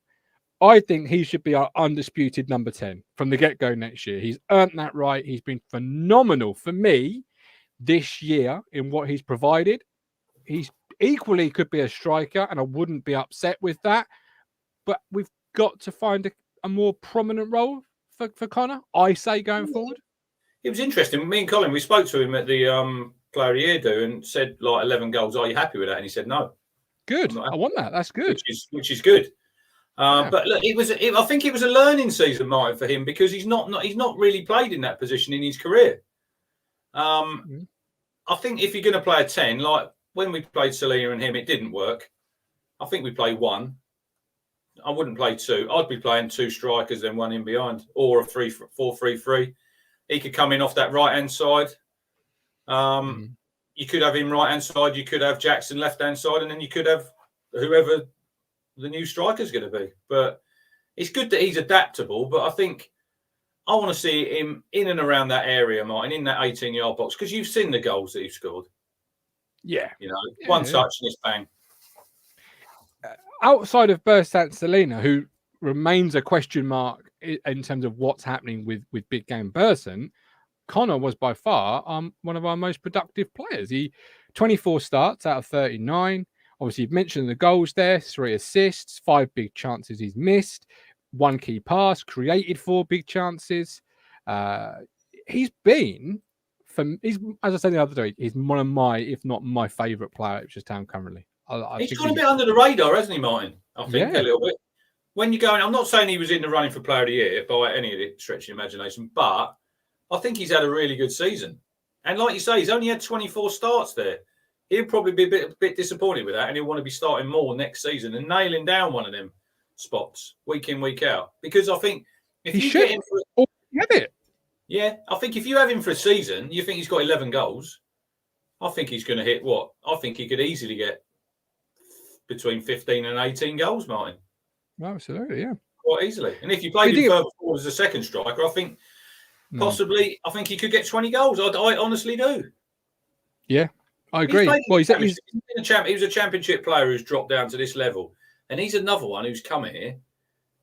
I think he should be our undisputed number 10 from the get-go next year. He's earned that right. He's been phenomenal for me this year in what he's provided. He's equally could be a striker, and I wouldn't be upset with that. But we've got to find a more prominent role for Connor, I say, going forward. It was interesting. Me and Colin, we spoke to him at the Player of the Year do and said, like, 11 goals. Are you happy with that? And he said, no. Good. I want that. That's good. Which is good. But look, I think it was a learning season, Martin, for him, because he's not really played in that position in his career. I think if you're going to play a 10, like when we played Selena and him, it didn't work. I think we played 1. I wouldn't play 2. I'd be playing 2 strikers, then 1 in behind, or a 4-3-3. He could come in off that right-hand side. You could have him right-hand side. You could have Jackson left-hand side, and then you could have whoever the new striker's going to be. But it's good that he's adaptable. But I think I want to see him in and around that area, Martin, in that 18-yard box, because you've seen the goals that he's scored. Yeah. One touch and it's bang. Outside of Bersant Selena, who remains a question mark in terms of what's happening with Big Game Bersant, Connor was by far one of our most productive players. He 24 starts out of 39. Obviously, you've mentioned the goals there, 3 assists, 5 big chances he's missed, 1 key pass, created 4 big chances. He's been, as I said the other day, he's one of my, if not my favourite player at Ipswich Town currently. He's gone a bit under the radar, hasn't he, Martin? I think a little bit. When you're going, I'm not saying he was in the running for Player of the Year by any stretch of imagination, but I think he's had a really good season. And like you say, he's only had 24 starts there. He'll probably be a bit disappointed with that, and he'll want to be starting more next season and nailing down one of them spots week in, week out. Because I think if you get him for I think if you have him for a season, you think he's got 11 goals. I think he's going to hit what? I think he could easily get between 15 and 18 goals, Martin. Absolutely, yeah. Quite easily. And if you played him further forward as a second striker, I think possibly, I think he could get 20 goals. I honestly do. Yeah, I agree. He was a championship player who's dropped down to this level. And he's another one who's come here.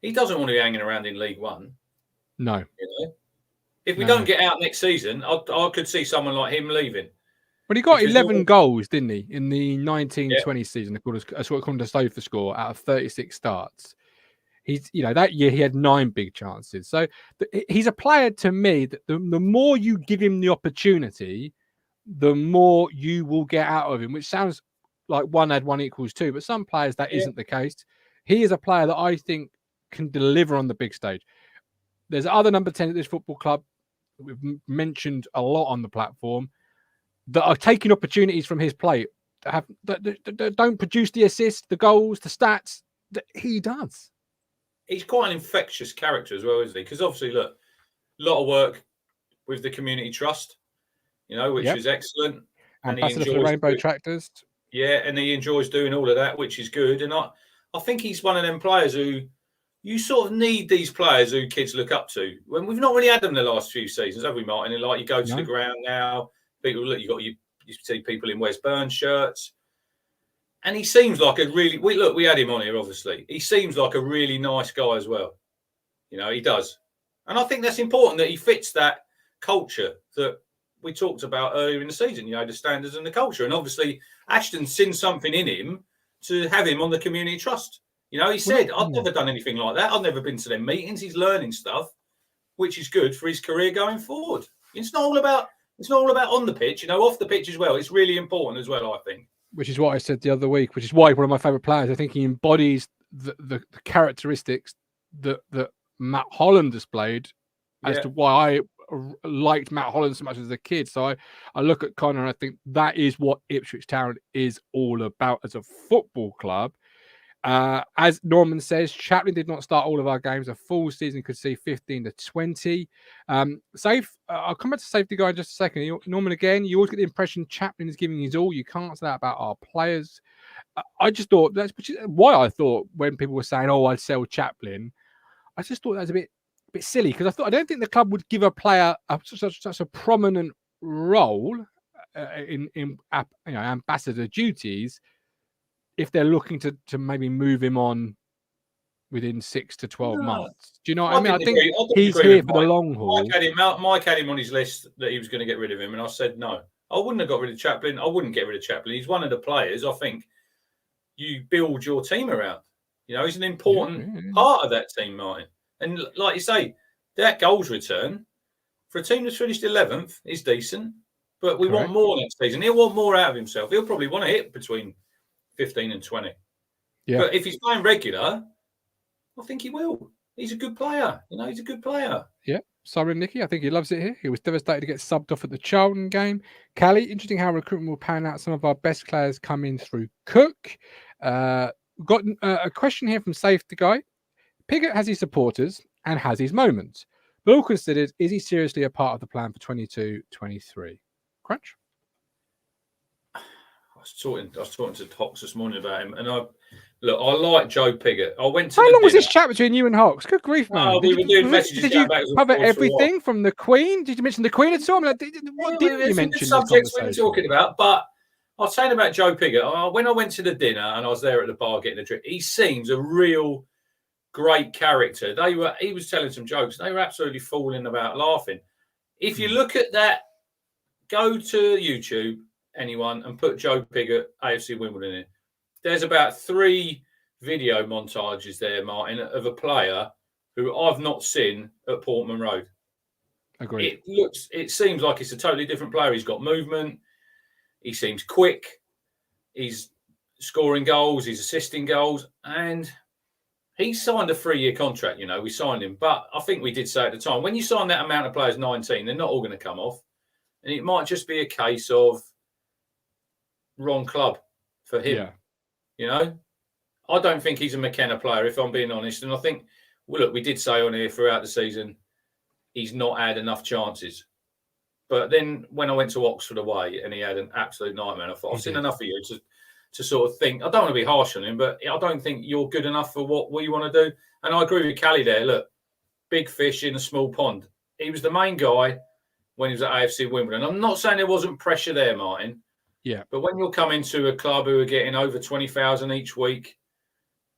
He doesn't want to be hanging around in League One. No. If we don't get out next season, I could see someone like him leaving. But he got 11 goals, didn't he, in the 1920 season? That's what according to Sofa score out of 36 starts. He's, that year he had 9 big chances. So he's a player to me that the more you give him the opportunity, the more you will get out of him, which sounds like 1 + 1 = 2. But some players that isn't the case. He is a player that I think can deliver on the big stage. There's other number 10 at this football club that we've mentioned a lot on the platform that are taking opportunities from his play, that don't produce the assists, the goals, the stats that he does. He's quite an infectious character as well, isn't he? Because obviously, look, a lot of work with the community trust, which is excellent. And he enjoys the Rainbow Tractors. Yeah, and he enjoys doing all of that, which is good. And I think he's one of them players who you sort of need these players who kids look up to. When we've not really had them the last few seasons, have we, Martin? And like you go to the ground now. People look, you see people in Wes Burns shirts, and he seems like a really. We had him on here, obviously. He seems like a really nice guy as well. He does, and I think that's important that he fits that culture that we talked about earlier in the season. The standards and the culture, and obviously Ashton's seen something in him to have him on the community trust. He said, "I've never done anything like that. I've never been to them meetings." He's learning stuff, which is good for his career going forward. It's not all about on the pitch, off the pitch as well. It's really important as well, I think. Which is what I said the other week, which is why one of my favourite players, I think he embodies the characteristics that Matt Holland displayed as to why I liked Matt Holland so much as a kid. So I look at Connor and I think that is what Ipswich Town is all about as a football club. As Norman says, Chaplin did not start all of our games. A full season could see 15 to 20. I'll come back to safety guy in just a second. Norman, again, you always get the impression Chaplin is giving his all. You can't say that about our players. I just thought which is why I thought when people were saying, "Oh, I'd sell Chaplin," I just thought that was a bit bit silly because I don't think the club would give a player such a prominent role in ambassador duties if they're looking to maybe move him on within 6 to 12 No, months. Do you know what I mean? I think agree. he's agree here with for the long haul. Mike had him on his list that he was going to get rid of him, and I said no. I wouldn't have got rid of Chaplin. I wouldn't get rid of Chaplin. He's one of the players I think you build your team around. You know, he's an important part of that team, Martin. And like you say, that goals return for a team that's finished 11th is decent, but we want more next season. He'll want more out of himself. He'll probably want to hit between 15 and 20. Yeah. But if he's playing regular, I think he will. He's a good player. You know, he's a good player. Yeah. Simon Nicky, I think he loves it here. He was devastated to get subbed off at the Charlton game. Callie, interesting how recruitment will pan out. Some of our best players come in through Cook. Got a question here from Safety Guy. Piggott has his supporters and has his moments. But all considered, is he seriously a part of the plan for 22-23? Crunch? I was talking to Hawks this morning about him, and I like Joe Piggott. I went to. How long was this chat between you and Hawks? Good grief, man! Oh, we were doing messages. Did you cover everything from the Queen? Did you mention the Queen at all? What didn't you mention? Subjects we were talking about, but I was saying about Joe Piggott. When I went to the dinner and I was there at the bar getting a drink, he seems a real great character. He was telling some jokes. They were absolutely falling about laughing. If you look at that, go to YouTube, anyone, and put Joe Piggott, AFC Wimbledon in. There's about 3 video montages there, Martin, of a player who I've not seen at Portman Road. Agreed. It seems like it's a totally different player. He's got movement. He seems quick. He's scoring goals. He's assisting goals. And he signed a 3-year contract, you know. We signed him. But I think we did say at the time, when you sign that amount of players, 19, they're not all going to come off. And it might just be a case of wrong club for him. Yeah. You know, I don't think he's a McKenna player, if I'm being honest. And I think, well, look, we did say on here throughout the season, he's not had enough chances. But then when I went to Oxford away and he had an absolute nightmare, I thought, I've seen enough of you to sort of think, I don't want to be harsh on him, but I don't think you're good enough for what you want to do. And I agree with Callie there. Look, big fish in a small pond. He was the main guy when he was at AFC Wimbledon. I'm not saying there wasn't pressure there, Martin. Yeah. But when you're coming to a club who are getting over 20,000 each week,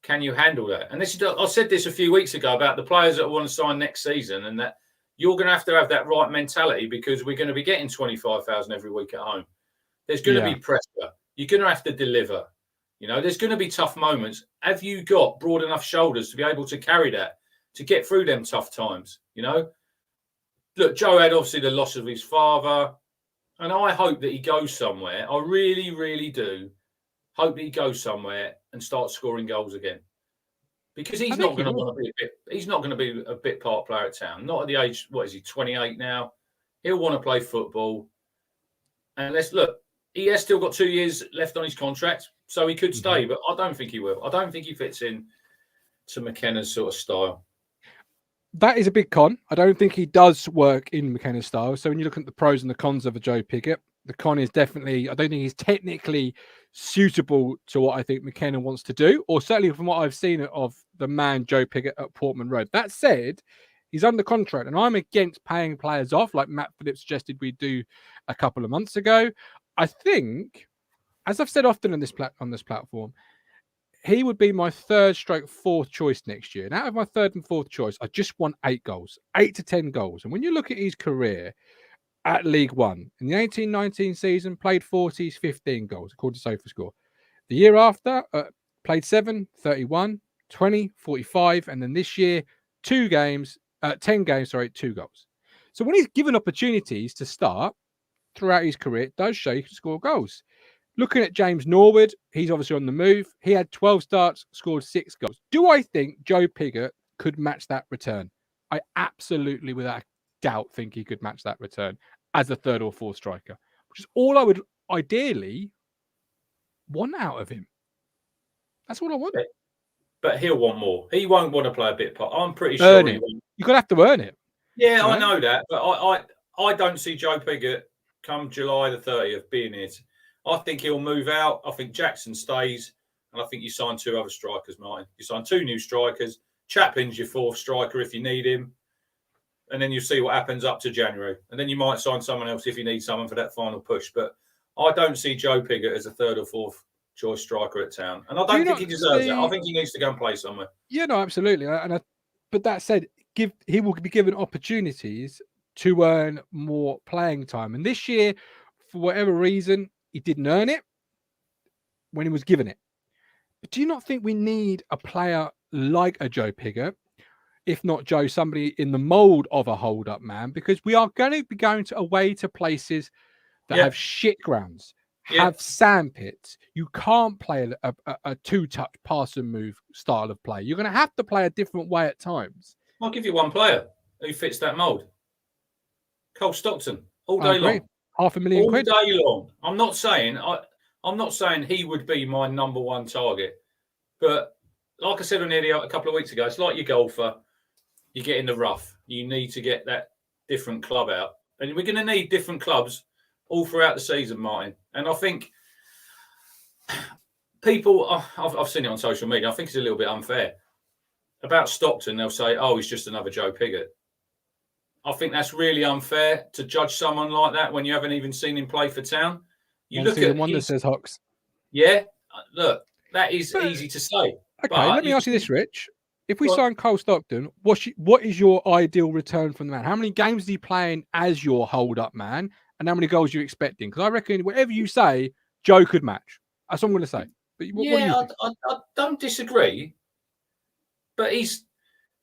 can you handle that? And I said this a few weeks ago about the players that want to sign next season, and that you're going to have that right mentality because we're going to be getting 25,000 every week at home. There's going to be pressure. You're going to have to deliver. You know, there's going to be tough moments. Have you got broad enough shoulders to be able to carry that, to get through them tough times? You know, look, Joe had obviously the loss of his father. And I hope that he goes somewhere. I really, really do hope that he goes somewhere and starts scoring goals again. Because he's not going to want to be he's not going to be a bit part player at Town. Not at the age, what is he, 28 now? He'll want to play football. And let's look, he has still got 2 years left on his contract, so he could stay, but I don't think he will. I don't think he fits in to McKenna's sort of style. That is a big con. I don't think he does work in McKenna's style. So when you look at the pros and the cons of a Joe Piggott, the con is definitely, I don't think he's technically suitable to what I think McKenna wants to do, or certainly from what I've seen of the man Joe Piggott at Portman Road. That said, he's under contract, and I'm against paying players off like Matt Phillips suggested we do a couple of months ago. I think, as I've said often on this platform, he would be my 3rd/4th choice next year. And out of my 3rd and 4th choice, I just want 8 goals, 8 to 10 goals. And when you look at his career at League One, in the 18-19 season, played 40s, 15 goals, according to SofaScore. The year after, played 7, 31, 20, 45. And then this year, 10 games, 2 goals. So when he's given opportunities to start throughout his career, it does show he can score goals. Looking at James Norwood, he's obviously on the move. He had 12 starts, scored 6 goals. Do I think Joe Piggott could match that return? I absolutely, without a doubt, think he could match that return as a 3rd or 4th striker, which is all I would ideally want out of him. That's all I want. But he'll want more. He won't want to play a bit part. I'm pretty sure he won't. You're going to have to earn it. Yeah, I know that. But I don't see Joe Piggott come July the 30th being here. I think he'll move out. I think Jackson stays. And I think you sign 2 other strikers, Martin. You sign 2 new strikers. Chaplin's your 4th striker if you need him. and then you see what happens up to January. And then you might sign someone else if you need someone for that final push. But I don't see Joe Pigott as a third or fourth choice striker at Town. And I don't think he deserves it. I think he needs to go and play somewhere. Yeah, no, absolutely. But that said, he will be given opportunities to earn more playing time. And this year, for whatever reason, he didn't earn it when he was given it. But do you not think we need a player like a Joe Pigott, if not Joe, somebody in the mould of a hold-up man? Because we are going to be going away to places that have shit grounds, have sandpits. You can't play a two-touch pass and move style of play. You're going to have to play a different way at times. I'll give you one player who fits that mould. Cole Stockton, all day long. £500,000 quid. All day long. I'm not saying he would be my number one target. But like I said on here a couple of weeks ago, it's like your golfer. You get in the rough. You need to get that different club out. And we're going to need different clubs all throughout the season, Martin. And I think people, I've seen it on social media, I think it's a little bit unfair. About Stockton, they'll say, oh, he's just another Joe Pigott. I think that's really unfair to judge someone like that when you haven't even seen him play for Town. You look at the one that says Hawks. Yeah, look, that is easy to say. Okay, let me ask you this, Rich. If we sign Cole Stockton, what is your ideal return from the man? How many games is he playing as your hold-up man? And how many goals are you expecting? Because I reckon whatever you say, Joe could match. That's what I'm going to say. But what do you think? I don't disagree. But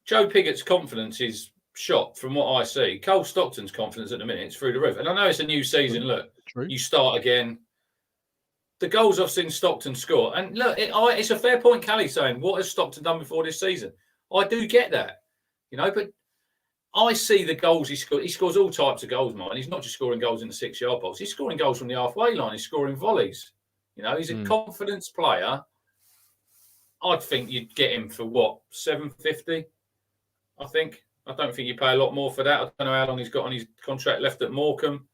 Joe Pigott's confidence is shot from what I see. Cole Stockton's confidence at the minute is through the roof. And I know it's a new season. Look, you start again. The goals I've seen Stockton score. And look, it's a fair point, Callie, saying, what has Stockton done before this season? I do get that, but I see the goals he scores. He scores all types of goals, Martin. He's not just scoring goals in the 6-yard box. He's scoring goals from the halfway line. He's scoring volleys. He's a confidence player. I'd think you'd get him for what, $750? I think. I don't think you pay a lot more for that. I don't know how long he's got on his contract left at Morecambe.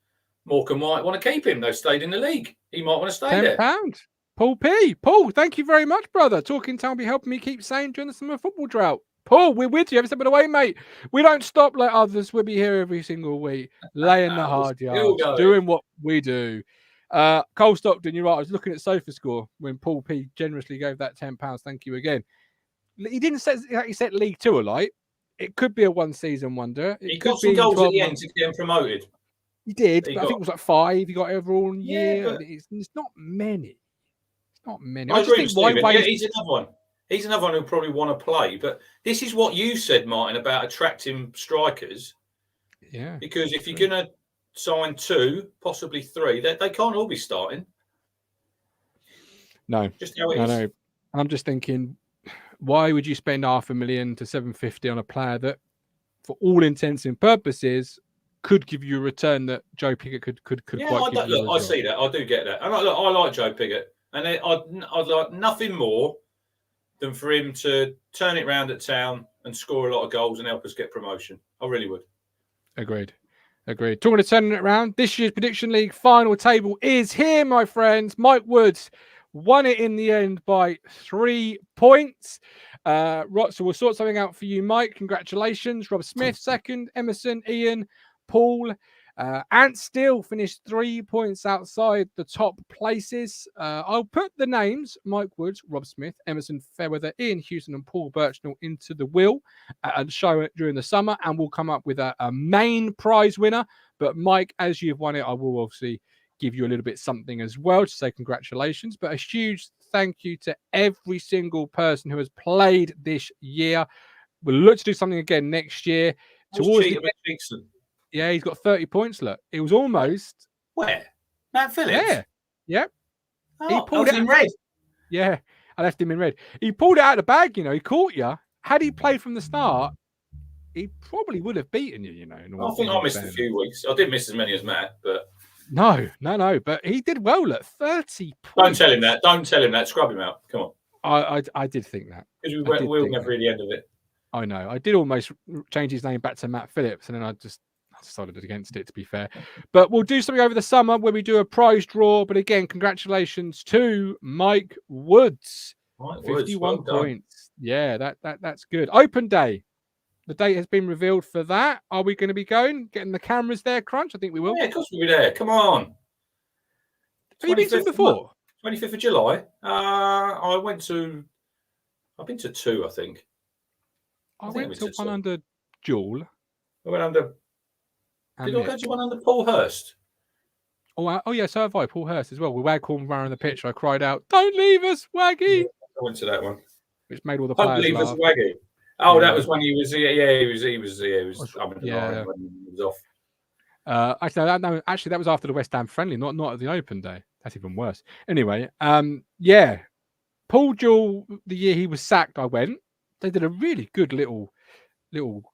Morecambe might want to keep him. They've stayed in the league. He might want to stay there. £10. Paul P. Paul, thank you very much, brother. Talking Town be helping me keep sane during the summer football drought. Paul, we're with you every step of the way, mate. We don't stop like others. We'll be here every single week, laying the hard yards, doing what we do. Cole Stockton, you're right. I was looking at SofaScore when Paul P generously gave that £10. Thank you again. He didn't set League Two alight. It could be a one-season wonder. He got some goals at the end to get him promoted. He did, but I think it was like 5. He got overall in a year. But it's not many. It's not many. I agree with Stephen. He's another one. He's another one who'll probably want to play. But this is what you said, Martin, about attracting strikers. Yeah. Because if you're going to sign 2, possibly 3, they can't all be starting. No. Just how it is. No. I'm just thinking, why would you spend $500,000 to $750 on a player that, for all intents and purposes, could give you a return that Joe Pigott could quite give you? I see that. I do get that. And I like Joe Pigott. And I'd like nothing more than for him to turn it round at Town and score a lot of goals and help us get promotion. I really would. Agreed. Talking to turning it around, this year's Prediction League final table is here, my friends. Mike Woods won it in the end by 3 points. So we'll sort something out for you, Mike. Congratulations. Rob Smith, second. Emerson, Ian, Paul. Ant Steele finished 3 points outside the top places. I'll put the names, Mike Woods, Rob Smith, Emerson Fairweather, Ian Houston and Paul Birchnell into the wheel and show it during the summer, and we'll come up with a main prize winner. But Mike, as you've won it, I will obviously give you a little bit something as well to say congratulations. But a huge thank you to every single person who has played this year. We'll look to do something again next year. Yeah, he's got 30 points. Look, it was almost. Where? Matt Phillips? Yeah. Yep. Oh, he pulled it in red. Yeah, I left him in red. He pulled it out of the bag, He caught you. Had he played from the start, he probably would have beaten you, I think I missed a few weeks. I didn't miss as many as Matt, but. No. But he did well. Look, 30 points. Don't tell him that. Scrub him out. Come on. I did think that. Because we'll never read the end of it. I know. I did almost change his name back to Matt Phillips, and then I decided against it, to be fair. But we'll do something over the summer where we do a prize draw. But again, congratulations to Mike Woods. 51 points. Yeah, that's good. Open day. The date has been revealed for that. Are we going to be going? Getting the cameras there, Crunch? I think we will. Yeah, of course we'll be there. Come on. Have you been to them before? 25th of July. I've been to 2, I think. I went to one under Jewel. I went under. Did I go to one under Paul Hurst? Oh yeah, so have I. Paul Hurst as well. With Waghorn around the pitch, I cried out, "Don't leave us, Waggy!" Yeah, I went to that one, which made all the players leave laugh. us, Waggy. Oh, yeah. That was when he was. He was yeah. when he was off. Actually, that was after the West Ham friendly, not at the open day. That's even worse. Anyway, yeah, Paul Jewell, the year he was sacked, I went. They did a really good little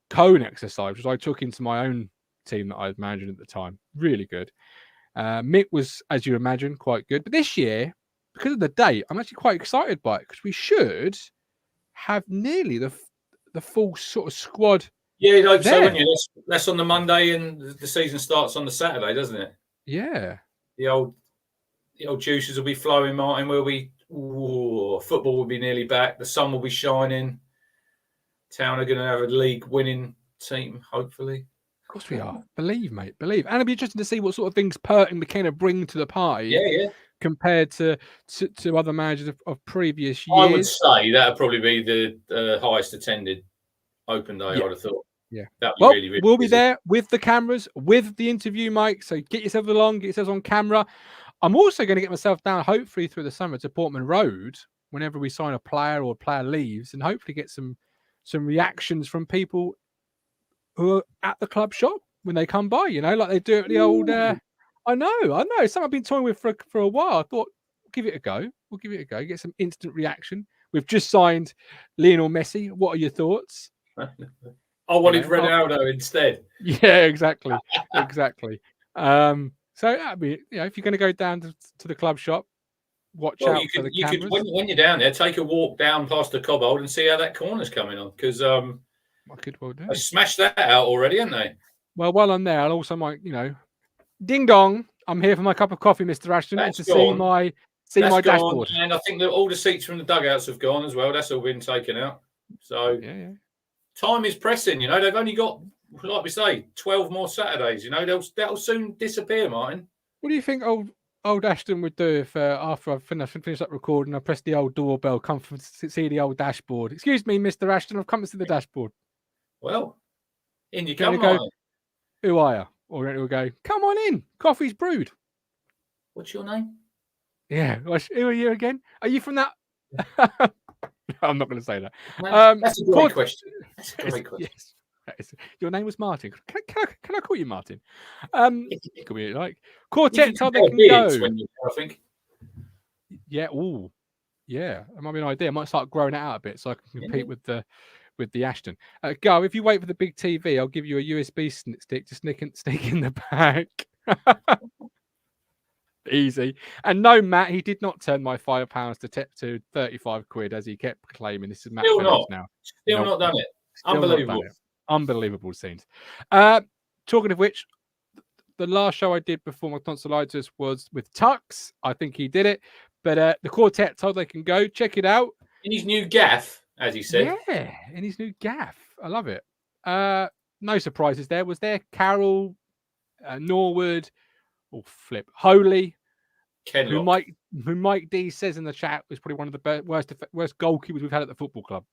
cone exercise, which I took into my own team that I was managing at the time. Really good. Mick was, as you imagine, quite good. But this year, because of the date, I'm actually quite excited by it because we should have nearly the full sort of squad. Yeah, you'd hope so, wouldn't you? That's on the Monday, and the season starts on the Saturday, doesn't it? Yeah. The old juices will be flowing, Martin. Football will be nearly back. The sun will be shining. Town are going to have a league-winning team, hopefully. Of course we are. Believe, mate. Believe. And it'll be interesting to see what sort of things Pert and McKenna bring to the party. Yeah. Compared to other managers of previous years. I would say that would probably be the highest attended open day, I would have thought. Yeah. Well, really, really we'll busy. be there with the cameras, with the interview mic. So get yourself along, get yourselves on camera. I'm also going to get myself down, hopefully through the summer, to Portman Road whenever we sign a player or a player leaves, and hopefully get some reactions from people who are at the club shop when they come by, like they do at the old I know. Something I've been toying with for a while. I thought, we'll give it a go. Get some instant reaction. We've just signed Lionel Messi. What are your thoughts? I wanted Ronaldo instead. Yeah, exactly. So that'd be, if you're going to go down to the club shop, watch out for the cameras. When you're down there, take a walk down past the Cobbold and see how that corner's coming on, because I could well do. They smashed that out already, haven't they? Well, while I'm there, I'll also might, ding dong, I'm here for my cup of coffee, Mr. Ashton, and to see my dashboard. And I think that all the seats from the dugouts have gone as well. That's all been taken out. So time is pressing. They've only got, like we say, 12 more Saturdays. That'll soon disappear, Martin. What do you think old Ashton would do if after I've finished up recording, I press the old doorbell, come to see the old dashboard? Excuse me, Mr. Ashton, I've come to see the dashboard. Well, in you come, Martin. Who are you? Or we'll go, come on in. Coffee's brewed. What's your name? Yeah. Who are you again? Are you from that? I'm not going to say that. That's a great question. That's a great question. Yes. Your name was Martin. Can I call you Martin? Could be like Quartet. How they can go. I think. Yeah. Oh, yeah. That might be an idea. I might start growing it out a bit so I can compete with the Ashton. Go, if you wait for the big TV, I'll give you a USB stick to sneak in the back. Easy. And no, Matt, he did not turn my £5 to 35 quid as he kept claiming. This is Matt Still now. Still not done it. Unbelievable. Unbelievable scenes. Talking of which, the last show I did before my tonsillitis was with Tux. I think he did it. But the Quartet told they can go. Check it out. In his new gaff, as he said. Yeah, in his new gaff. I love it. No surprises there. Was there Carol, Norwood, Holy, who Mike D says in the chat was probably one of the worst goalkeepers we've had at the football club.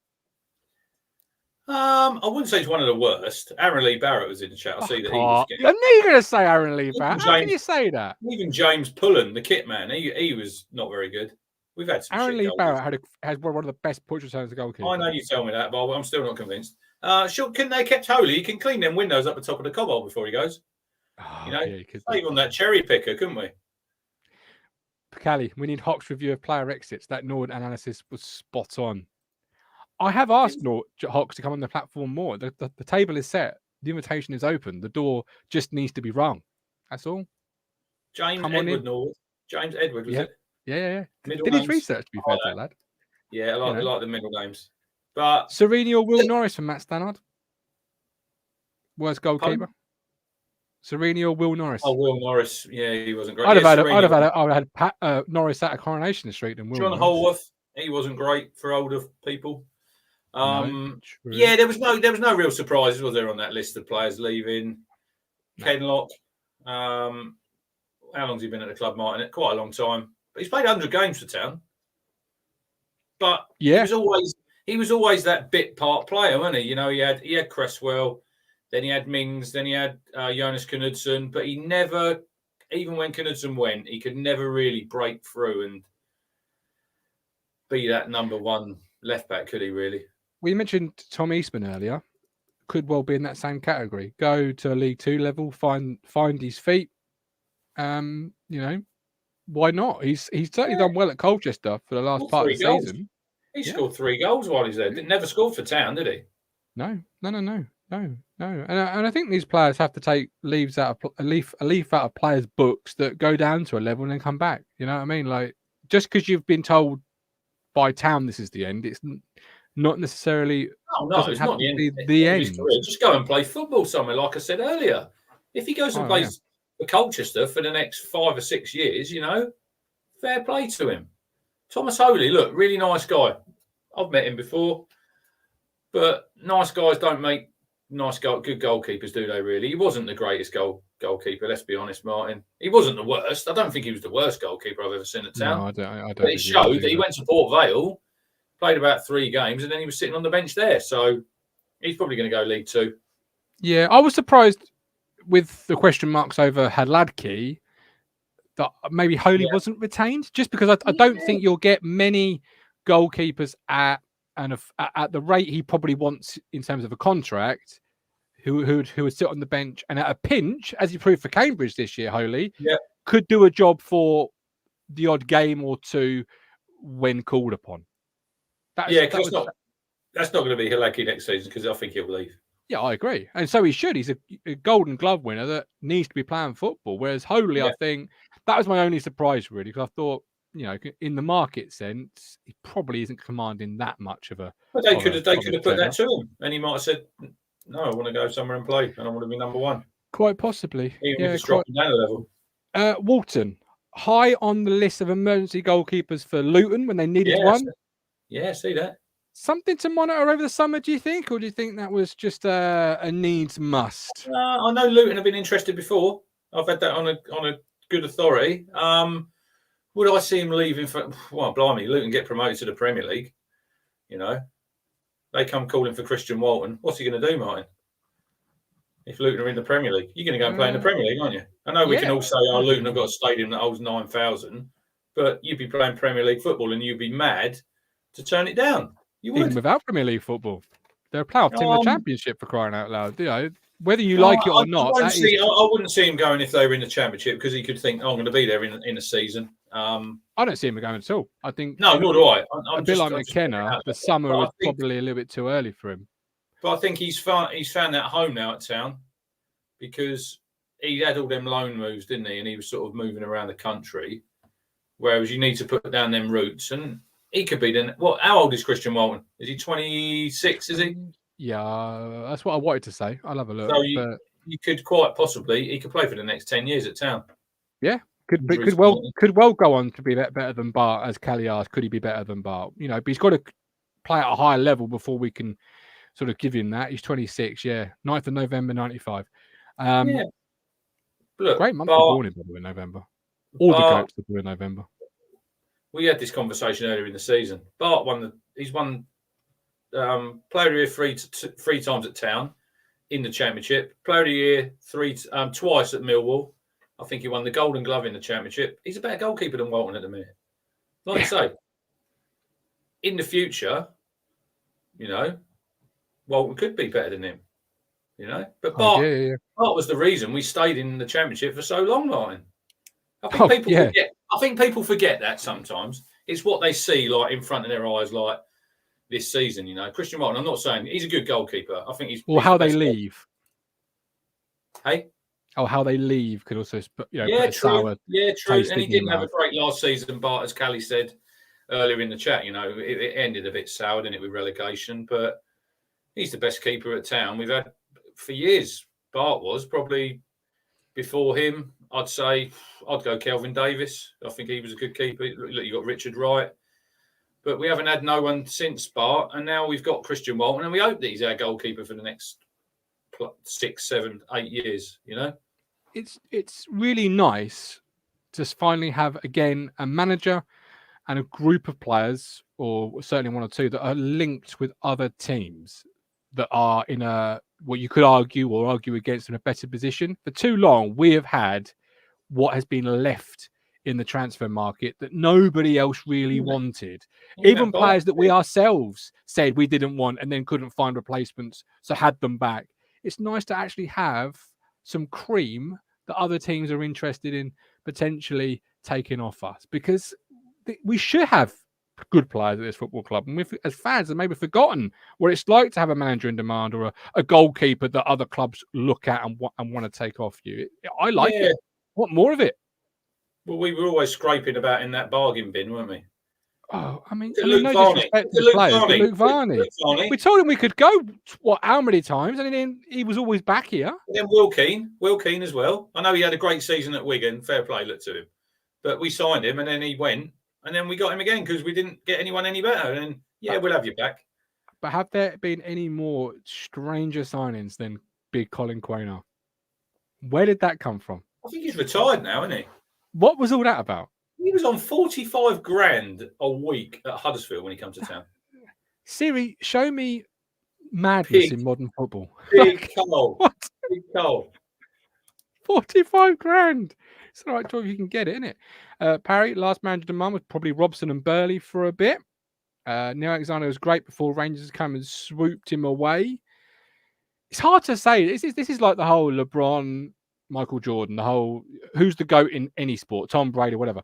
I wouldn't say he's one of the worst. Aaron Lee Barrett was in the chat. I see that he was getting... I knew you were going to say Aaron Lee Barrett. How can you say that? Even James Pullen, the kit man, he was not very good. We've had some Aaron Lee Barrett has one of the best push returns as a goalkeeper. I know you tell me that, but I'm still not convinced. Couldn't they kept Holy? He can clean them windows up the top of the Cobbold before he goes. Save on that cherry picker, couldn't we? Callie, we need Hock's review of player exits. That Nord analysis was spot on. I have asked Hock to come on the platform more. The table is set. The invitation is open. The door just needs to be rung. That's all. James Edward Norwood. James Edward, was it? Yeah. Did his research, to be fair to that lad. Yeah, I like the middle names. But Sereni or Will Norris from Matt Stannard? Worst goalkeeper? Sereni or Will Norris? Oh, Will Norris. Yeah, he wasn't great. I'd have had Norris at a Coronation Street and Will John Holworth. He wasn't great for older people. True. Yeah, there was no real surprises, was there, on that list of players leaving? No. Kenlock. How long's he been at the club, Martin? Quite a long time. But he's played 100 games for Town. But Yeah. he was always that bit part player, wasn't he? You know, he had Cresswell, then he had Mings, then he had Jonas Knudsen, but he never, even when Knudsen went, he could never really break through and be that number one left back, could he really? We mentioned Tom Eastman earlier. Could well be in that same category. Go to a League Two level, find his feet. You know, why not? He's certainly done well at Colchester for the last part of the season. He scored 3 goals while he's there. Never scored for Town, did he? No. And I think these players have to take a leaf out of players' books that go down to a level and then come back. You know what I mean? Like, just because you've been told by Town this is the end, it's not necessarily. Oh no, it's not the end. Just go and play football somewhere, like I said earlier. If he goes and plays for Colchester for the next 5 or 6 years, you know, fair play to him. Thomas Holy, look, really nice guy. I've met him before, but nice guys don't make good goalkeepers, do they? Really, he wasn't the greatest goalkeeper. Let's be honest, Martin. He wasn't the worst. I don't think he was the worst goalkeeper I've ever seen at Town. No, I don't. But it showed that he went to Port Vale, played about 3 games, and then he was sitting on the bench there. So he's probably going to go League Two. Yeah, I was surprised with the question marks over Hadladki that maybe Holy wasn't retained, just because I don't think you'll get many goalkeepers at the rate he probably wants in terms of a contract, who would sit on the bench and at a pinch, as he proved for Cambridge this year, Holy could do a job for the odd game or two when called upon. That's not going to be Hadladki next season, because I think he'll leave. Yeah, I agree. And so he should. He's a Golden Glove winner that needs to be playing football. Whereas Holy, I think, that was my only surprise, really, because I thought, you know, in the market sense, he probably isn't commanding that much of a. But they could have put that to him, and he might have said, "No, I want to go somewhere and play, and I want to be number one." Quite possibly. Even if it's dropping down a level. Walton, high on the list of emergency goalkeepers for Luton when they needed one. Yeah, see that. Something to monitor over the summer, do you think? Or do you think that was just a needs must? I know Luton have been interested before. I've had that on a good authority. Would I see him leaving for... Well, blimey, Luton get promoted to the Premier League. You know, they come calling for Christian Walton. What's he going to do, Martin? If Luton are in the Premier League, you're going to go and play in the Premier League, aren't you? I know we can all say, oh, Luton have got a stadium that holds 9,000, but you'd be playing Premier League football and you'd be mad to turn it down. You would. Even without Premier League football. They're a playoff team in the Championship, for crying out loud. You know, whether you like it or not. I wouldn't see him going if they were in the Championship, because he could think, I'm going to be there in a season. I don't see him going at all. I think nor do I. A bit like McKenna, the summer was probably a little bit too early for him. But I think he's found that home now at Town, because he had all them loan moves, didn't he? And he was sort of moving around the country, whereas you need to put down them roots. And he could be then. Well, how old is Christian Walton? Is he 26? Is he? Yeah, that's what I wanted to say. I'll have a look. So you could quite possibly, he could play for the next 10 years at Town. Yeah, could well go on to be better than Bart, as Callie asked. Could he be better than Bart? You know, but he's got to play at a higher level before we can sort of give him that. He's 26. Yeah, 9th of November 95. Look, great month for born in November. All the goats are born in November. We had this conversation earlier in the season. Bart won Player of the Year three times at Town in the Championship. Player of the Year twice at Millwall. I think he won the Golden Glove in the Championship. He's a better goalkeeper than Walton at the minute. Like I say, in the future, you know, Walton could be better than him. You know, but Bart was the reason we stayed in the Championship for so long, Martin. I think people forget that sometimes. It's what they see, like, in front of their eyes, like this season. You know, Christian Walton. I'm not saying he's a good goalkeeper. I think he's how they leave. Hey. Oh, how they leave could also, put true. A sour true. And he didn't have a great last season, Bart, as Callie said earlier in the chat. You know, it ended a bit sour, didn't it, with relegation? But he's the best keeper at Town we've had for years. Bart was probably before him. I'd say I'd go Kelvin Davis. I think he was a good keeper. Look, you got Richard Wright. but we haven't had no one since Bart, and now we've got Christian Walton, and we hope that he's our goalkeeper for the next 6, 7, 8 years. You know, it's really nice to finally have again a manager and a group of players, or certainly one or two, that are linked with other teams that are in a what you could argue against in a better position. For too long, we have had what has been left in the transfer market that nobody else really wanted. Even players that we ourselves said we didn't want and then couldn't find replacements, so had them back. It's nice to actually have some cream that other teams are interested in potentially taking off us, because we should have good players at this football club. And we've, as fans, have maybe forgotten what it's like to have a manager in demand or a goalkeeper that other clubs look at and want to take off you. I like it. Want more of it. Well, we were always scraping about in that bargain bin, weren't we? Oh, I mean, Luke no Varney. disrespect to the players, but Luke Varney. Luke Varney. We told him we could go, how many times? And then he was always back here. And then Will Keane as well. I know he had a great season at Wigan. Fair play to him. But we signed him and then he went. And then we got him again because we didn't get anyone any better. And we'll have you back. But have there been any more stranger signings than big Colin Quaynor? Where did that come from? I think he's retired now, isn't he? What was all that about? He was on 45 grand a week at Huddersfield when he comes to town. Siri, show me madness in modern football. Big Cole. What? Big Cole. 45 grand. It's the right job if you can get it, isn't it? Parry, last manager demand was probably Robson and Burley for a bit. Neil Alexander was great before Rangers come and swooped him away. It's hard to say. This is like the whole LeBron, Michael Jordan, the whole who's the GOAT in any sport, Tom Brady, whatever.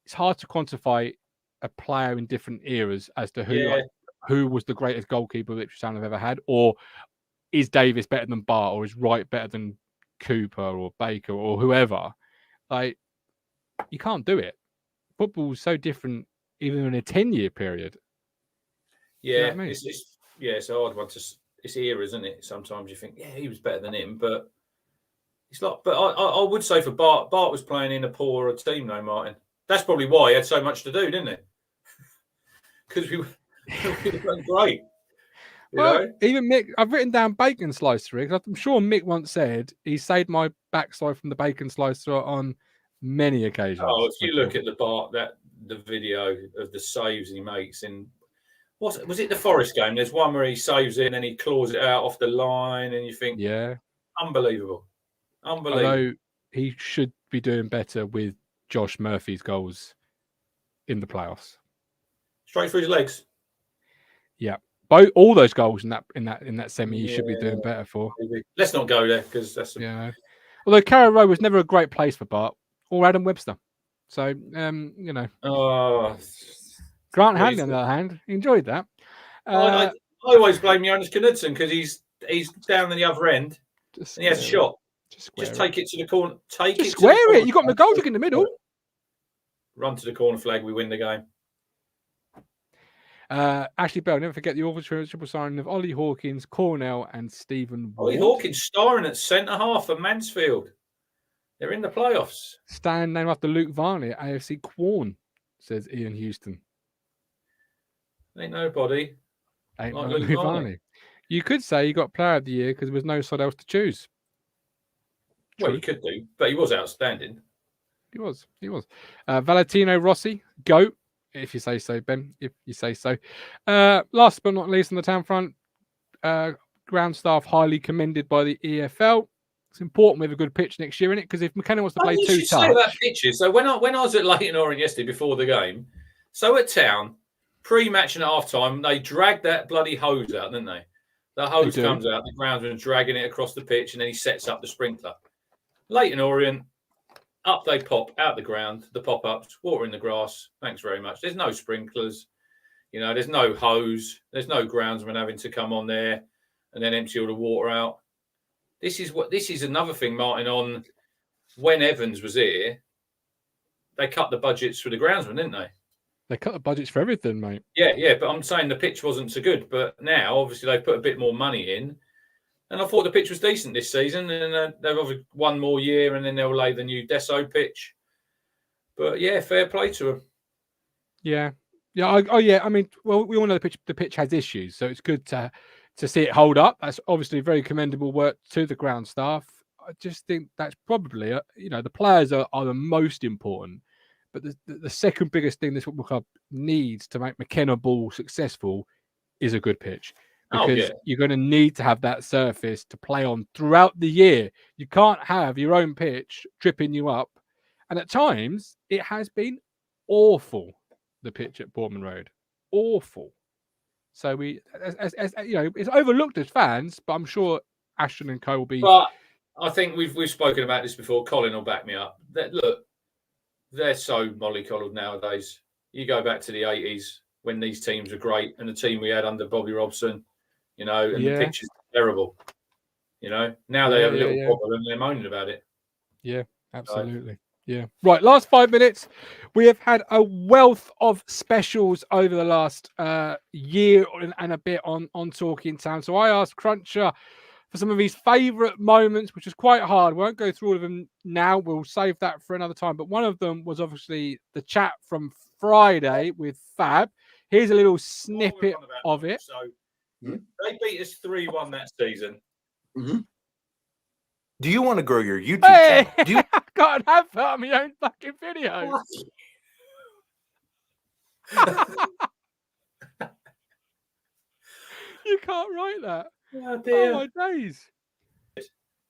It's hard to quantify a player in different eras as to who was the greatest goalkeeper that Ipswich Town have ever had, or is Davis better than Bart, or is Wright better than Cooper or Baker or whoever. Like, you can't do it. Football's so different, even in a 10-year period. Yeah, you know what I mean? It's a hard one to. It's eras, isn't it? Sometimes you think, he was better than him, but it's like. But I would say for Bart was playing in a poorer team, though, Martin. That's probably why he had so much to do, didn't it? Because we were great. Well, even Mick, I've written down bacon slicer because I'm sure Mick once said he saved my backside from the bacon slicer on many occasions. Oh, if you look at the video of the saves he makes in, was it the Forest game? There's one where he saves it and then he claws it out off the line, and you think, unbelievable. Although he should be doing better with Josh Murphy's goals in the playoffs. Straight through his legs. Yeah. All those goals in that semi, you should be doing better for. Let's not go there because that's Although Carrow Row was never a great place for Bart or Adam Webster, so Oh, Grant Hanley on the other hand enjoyed that. I always blame Jonas Knudsen because he's down in the other end and he has a shot. Just take it to the corner. Square it. You got McGoldrick in the middle. Run to the corner flag. We win the game. Ashley Bell, never forget the orchestra triple signing of Ollie Hawkins, Cornell, and Stephen Ward. Ollie Hawkins starring at centre half for Mansfield. They're in the playoffs. Stand named after Luke Varney at AFC Quorn, says Ian Houston. Ain't nobody. Ain't like Luke Varney. You could say he got player of the year because there was no side else to choose. Well, you could do, but he was outstanding. He was. Valentino Rossi, GOAT. If you say so, Ben. If you say so. Last but not least on the town front, ground staff highly commended by the EFL. It's important we have a good pitch next year, isn't it? Because if McKenna wants to play two touch... say about pitches. So when I was at Leighton Orient yesterday before the game, so at Town, pre-match and at half-time, they dragged that bloody hose out, didn't they? The hose comes out, the groundsman dragging it across the pitch, and then he sets up the sprinkler. Leighton Orient, up they pop, out the ground, the pop-ups, water in the grass. Thanks very much. There's no sprinklers. There's no hose. There's no groundsman having to come on there and then empty all the water out. This is another thing, Martin, on when Evans was here, they cut the budgets for the groundsman, didn't they? They cut the budgets for everything, mate. Yeah, but I'm saying the pitch wasn't so good. But now, obviously, they've put a bit more money in. And I thought the pitch was decent this season, and they've obviously one more year, and then they'll lay the new Deso pitch. But yeah, fair play to them. Yeah, Yeah. Yeah. I mean, well, we all know the pitch has issues, so it's good to see it hold up. That's obviously very commendable work to the ground staff. I just think that's probably, the players are the most important. But the second biggest thing this football club needs to make McKenna Ball successful is a good pitch. Because you're going to need to have that surface to play on throughout the year. You can't have your own pitch tripping you up. And at times, it has been awful, the pitch at Bournemouth Road. Awful. So it's overlooked as fans, but I'm sure Ashton and Co will be. But I think we've spoken about this before. Colin will back me up. Look, they're so mollycoddled nowadays. You go back to the 80s when these teams were great, and the team we had under Bobby Robson, and the pitch is terrible. Now they have a little problem and they're moaning about it. Yeah, absolutely. Yeah. Right. Last 5 minutes. We have had a wealth of specials over the last year and a bit on Talking Town. So I asked Cruncher for some of his favourite moments, which is quite hard. We won't go through all of them now. We'll save that for another time. But one of them was obviously the chat from Friday with Fab. Here's a little snippet of it. So they beat us 3-1 that season. Mm-hmm. Do you want to grow your YouTube channel? Do you got an advert on my own fucking video? You can't write that. Oh, dear. Oh, my days.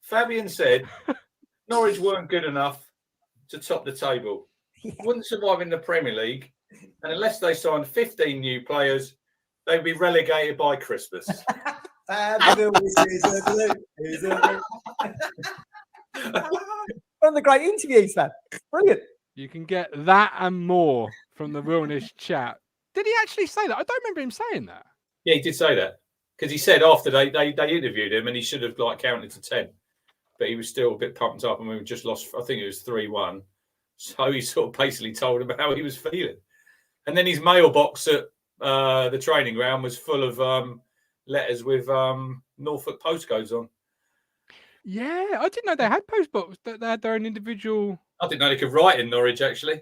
Fabian said Norwich weren't good enough to top the table. Wouldn't survive in the Premier League. And unless they signed 15 new players, they'd be relegated by Christmas. One of the great interviews, man. Brilliant. You can get that and more from the Wilnish chat. Did he actually say that? I don't remember him saying that. Yeah, he did say that. Because he said after they interviewed him and he should have counted to 10. But he was still a bit pumped up and we just lost, I think it was 3-1. So he sort of basically told him how he was feeling. And then his mailbox at the training ground was full of letters with Norfolk postcodes on. Yeah, I didn't know they had postbox, that they had their own individual. I didn't know they could write in Norwich, actually.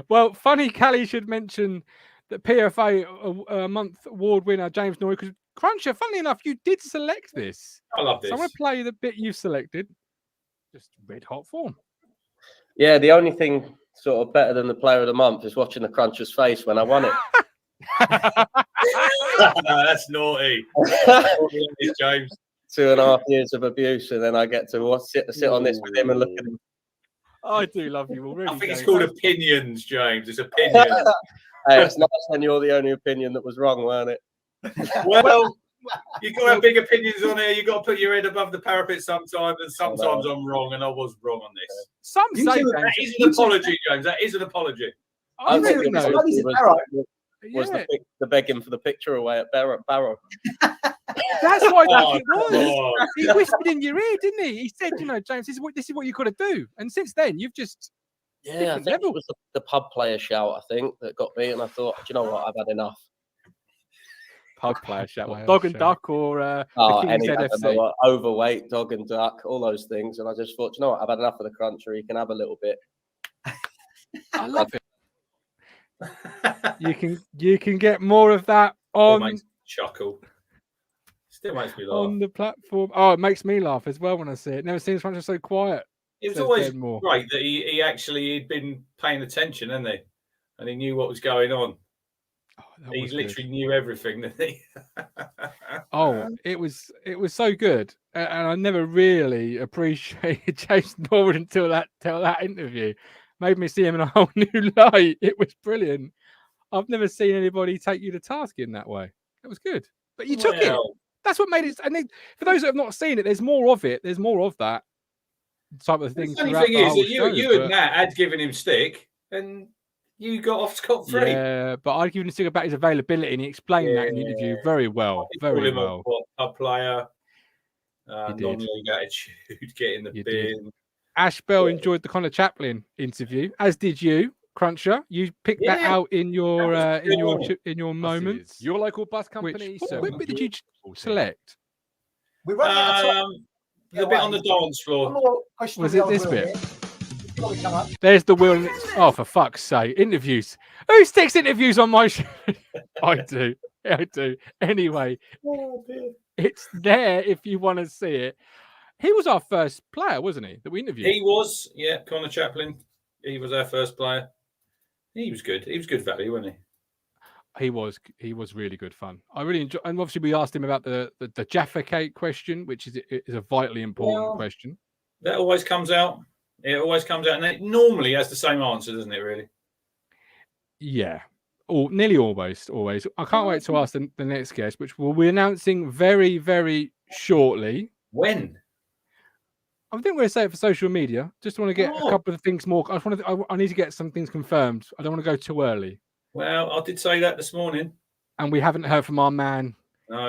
Well, funny Callie should mention that PFA a month award winner James Norrie, because Cruncher, funnily enough, you did select this. I love this. So I'm going to play the bit you selected. Just red hot form. Yeah, the only thing sort of better than the player of the month is watching the Cruncher's face when I won it. That's naughty. James. 2.5 years of abuse, and then I get to sit on this with him and look at him. I do love you already. I think it's called opinions, James. It's opinions. Hey, it's nice when you're the only opinion that was wrong, weren't it? Well, you've got to have big opinions on here. You've got to put your head above the parapet sometimes, and sometimes I'm wrong, and I was wrong on this. Some say that is an apology, James. That is an apology. I think was Yeah. the begging for the picture away at Barrow. That's what I think it was. He whispered in your ear, didn't he? He said, James, this is what you've got to do. And since then, you've just... Yeah, I think it was the pub player shout, I think, that got me. And I thought, do you know what? I've had enough. Pub player shout. Dog and duck or the King's NFC? Overweight, dog and duck, all those things. And I just thought, do you know what? I've had enough of the Cruncher. You can have a little bit. I love it. You can get more of that on... It makes me chuckle. Still makes me laugh. On the platform. Oh, it makes me laugh as well when I see it. Never seen Cruncher so quiet. It was always great that he'd been paying attention, hadn't he? And he knew what was going on. Oh, he literally knew everything, didn't he? It was so good, and I never really appreciated James Norwood until that interview. Made me see him in a whole new light. It was brilliant. I've never seen anybody take you to task in that way. It was good, but you took it. That's what made it. And then, for those that have not seen it, there's more of it. There's more of that type of thing. The funny thing is that you and Nat had given him stick, and you got off scot-free. Yeah, but I'd given him stick about his availability, and he explained that in the interview very well. Very well. A player, non-league attitude, get in the bin. Ash Bell enjoyed the Connor Chaplin interview, as did you, Cruncher. You picked that out in your moments. Your local bus company. What bit did you select? The bit on the dance floor. Was it this bit? Probably come up. There's the will. Oh, for fuck's sake. Interviews. Who sticks interviews on my show? I do. I do. Anyway, it's there if you want to see it. He was our first player, wasn't he, that we interviewed? He was, yeah, Connor Chaplin. He was our first player. He was good. He was good value, wasn't he? He was really good fun. I really enjoyed, and obviously we asked him about the Jaffa cake question, which is a vitally important question. That always comes out. It always comes out, and it normally has the same answer, doesn't it? Really? Yeah, or nearly always. I can't wait to ask the next guest, which we'll be announcing very, very shortly. When? I think we're going to say it for social media. Just want to get a couple of things more. I need to get some things confirmed. I don't want to go too early. Well, I did say that this morning. And we haven't heard from our man No.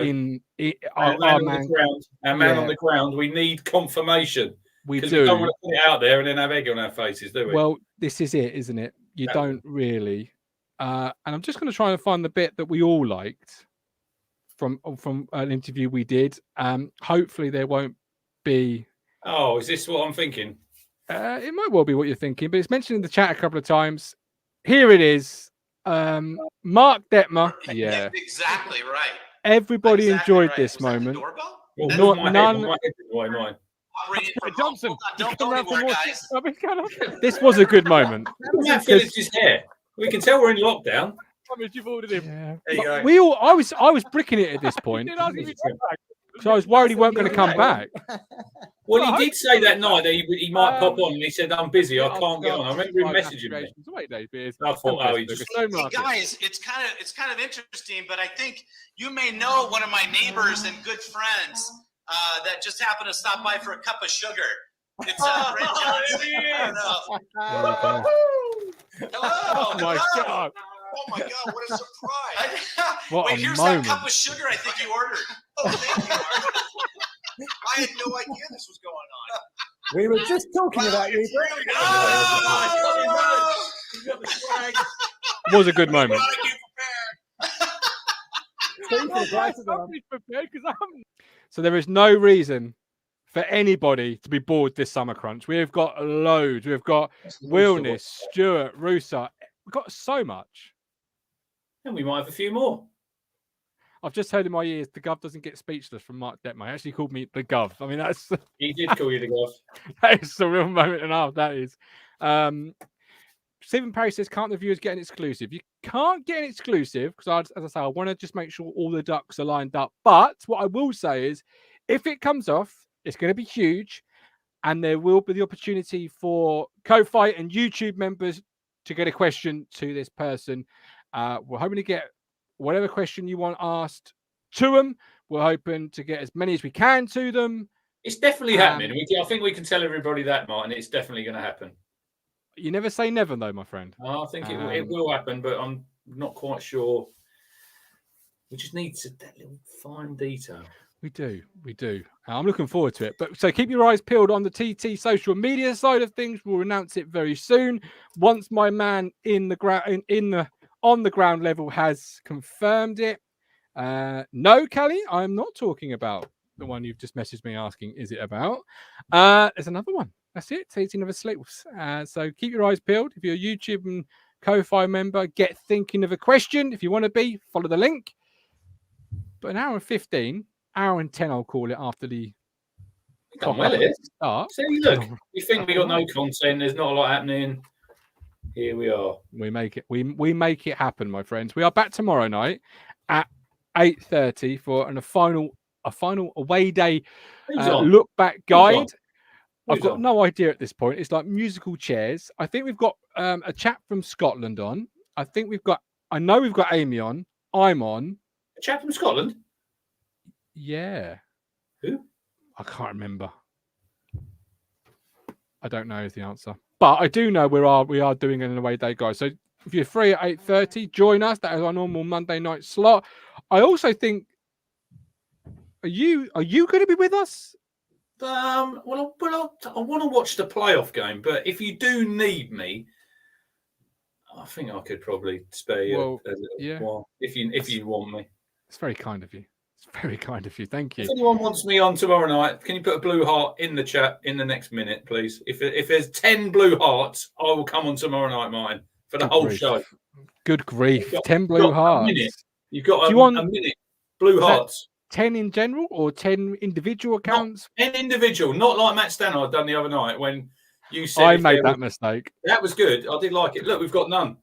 our man on the ground. We need confirmation. We do. We don't want to put it out there and then have egg on our faces, do we? Well, this is it, isn't it? You don't really. And I'm just going to try and find the bit that we all liked from an interview we did. Hopefully there won't be. Oh, is this what I'm thinking? It might well be what you're thinking, but it's mentioned in the chat a couple of times. Here it is. Mark Detmer. Yeah. Exactly right. Everybody enjoyed this moment. Well, none. Mine. Johnson. Don't go anywhere, guys. This was a good moment. Matt Phillips is here. We can tell we're in lockdown. You've ordered him. Yeah. There you go. I was bricking it at this point. So I was worried he weren't going to come back. Well, he did say that night that he might pop on, and he said, "I'm busy, I can't get on." I remember him messaging me. I thought, "Oh, he just." Hey guys, it's kind of interesting, but I think you may know one of my neighbors and good friends that just happened to stop by for a cup of sugar. It's Brent Johnson. Hello. Oh my god. Oh my god, what a surprise. What Wait, a here's moment. that cup of sugar I think you ordered. Oh, thank you. I had no idea this was going on. We were just talking about you. It was a good moment. So there is no reason for anybody to be bored this summer crunch. We've got loads. We've got Wilness, Stuart, Rusa. We've got so much. And we might have a few more. I've just heard in my ears the Gov doesn't get speechless from Mark Detmer. He actually called me the Gov. I mean, that's he did call you the Gov. That is a real moment and a half. That is. Stephen Parry says, "Can't the viewers get an exclusive?" You can't get an exclusive because, as I say, I want to just make sure all the ducks are lined up. But what I will say is, if it comes off, it's going to be huge, and there will be the opportunity for Ko-Fi and YouTube members to get a question to this person. We're hoping to get whatever question you want asked to them. We're hoping to get as many as we can to them. It's definitely happening. I think we can tell everybody that, Martin. It's definitely going to happen. You never say never, though, my friend. I think it will happen, but I'm not quite sure. We just need that little fine detail. We do. I'm looking forward to it. But so keep your eyes peeled on the TT social media side of things. We'll announce it very soon. Once my man on the ground level has confirmed it. No, Callie, I'm not talking about the one you've just messaged me asking, is it about? There's another one. That's it. TT never sleeps. So keep your eyes peeled. If you're a YouTube and Ko-Fi member, get thinking of a question. If you want to be, follow the link. But an hour and 15, hour and 10, I'll call it after the start. See, look, you think we got no content, there's not a lot happening. Here we are. We make it. We make it happen, my friends. We are back tomorrow night at 8:30 for a final away day look back guide. I've got no idea at this point. It's like musical chairs. I think we've got a chap from Scotland on. I know we've got Amy on. I'm on. A chap from Scotland? Yeah. Who? I can't remember. I don't know is the answer. But I do know we are doing an away day, guys. So if you're free at 8:30, join us. That is our normal Monday night slot. I also think, are you going to be with us? Well, I want to watch the playoff game, but if you do need me, I think I could probably spare you a little while if you want me. It's very kind of you. It's very kind of you. Thank you. If anyone wants me on tomorrow night, can you put a blue heart in the chat in the next minute, please? If there's 10 blue hearts, I will come on tomorrow night, Martin, for the Good whole grief. show. Good grief. You've got- 10 you've blue got a hearts. minute. You've got Do a, you want- a minute. Blue Is that- hearts. 10 in general or 10 individual accounts? An individual, not like Matt Stannard done the other night when you said I if made there that was- mistake. That was good. I did like it. Look, we've got none.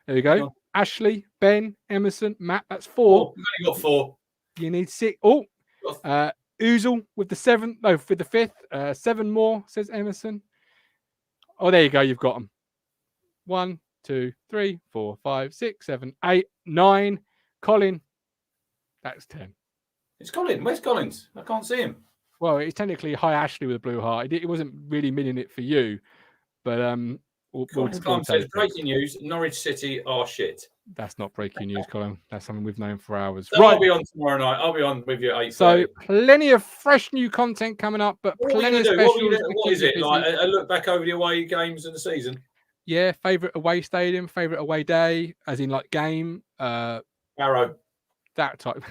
There you Hang go. on. Ashley, Ben, Emerson, Matt. That's 4. We've only got 4. You need 6. Oh, Oozle with the 7th. No, for the 5th. 7 more, says Emerson. Oh, there you go. You've got them. 1, 2, 3, 4, 5, 6, 7, 8, 9. Colin. That's 10. It's Colin. Where's Collins? I can't see him. Well, it's technically Hi Ashley with a blue heart. It wasn't really meaning it for you, but we'll Colin Plum says breaking news: Norwich City are shit. That's not breaking news, Colin. That's something we've known for hours. So Right. I'll be on tomorrow night. I'll be on with you at 8:30. So plenty of fresh new content coming up, but What are we plenty of gonna do? specials. What to is keep it you like? busy. A look back over the away games of the season. Yeah, favorite away stadium, favorite away day, as in like game, Barrow. that type.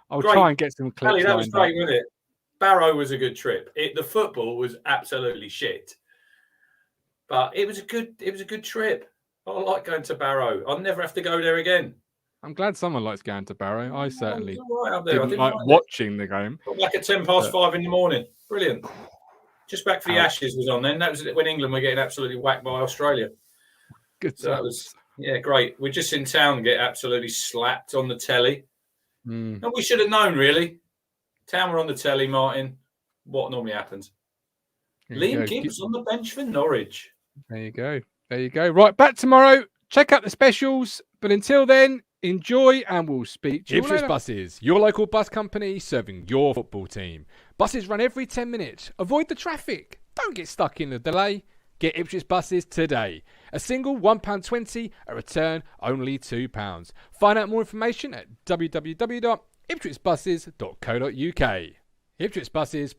I'll Great. try and get some clips. Ali, that was lined great, up. wasn't it? Barrow was a good trip. The football was absolutely shit, but it was a good trip. I like going to Barrow. I'll never have to go there again. I'm glad someone likes going to Barrow. I certainly It was all right up there. I didn't didn't like mind it. watching the game. Got back at 5:10 in the morning. Brilliant. Just back for the Ouch. Ashes was on then. That was when England were getting absolutely whacked by Australia. Good So that was great. We're just in town and get absolutely slapped on the telly. Mm. And we should have known really. Town were on the telly, Martin. What normally happens? There you Liam go. Gibbs on the bench for Norwich. There you go. There you go. Right, back tomorrow. Check out the specials. But until then, enjoy and we'll speak to you Ipswich later. Buses, your local bus company serving your football team. Buses run every 10 minutes. Avoid the traffic. Don't get stuck in the delay. Get Ipswich Buses today. A single £1.20, a return only £2. Find out more information at www.ipswichbuses.co.uk. Ipswich Buses,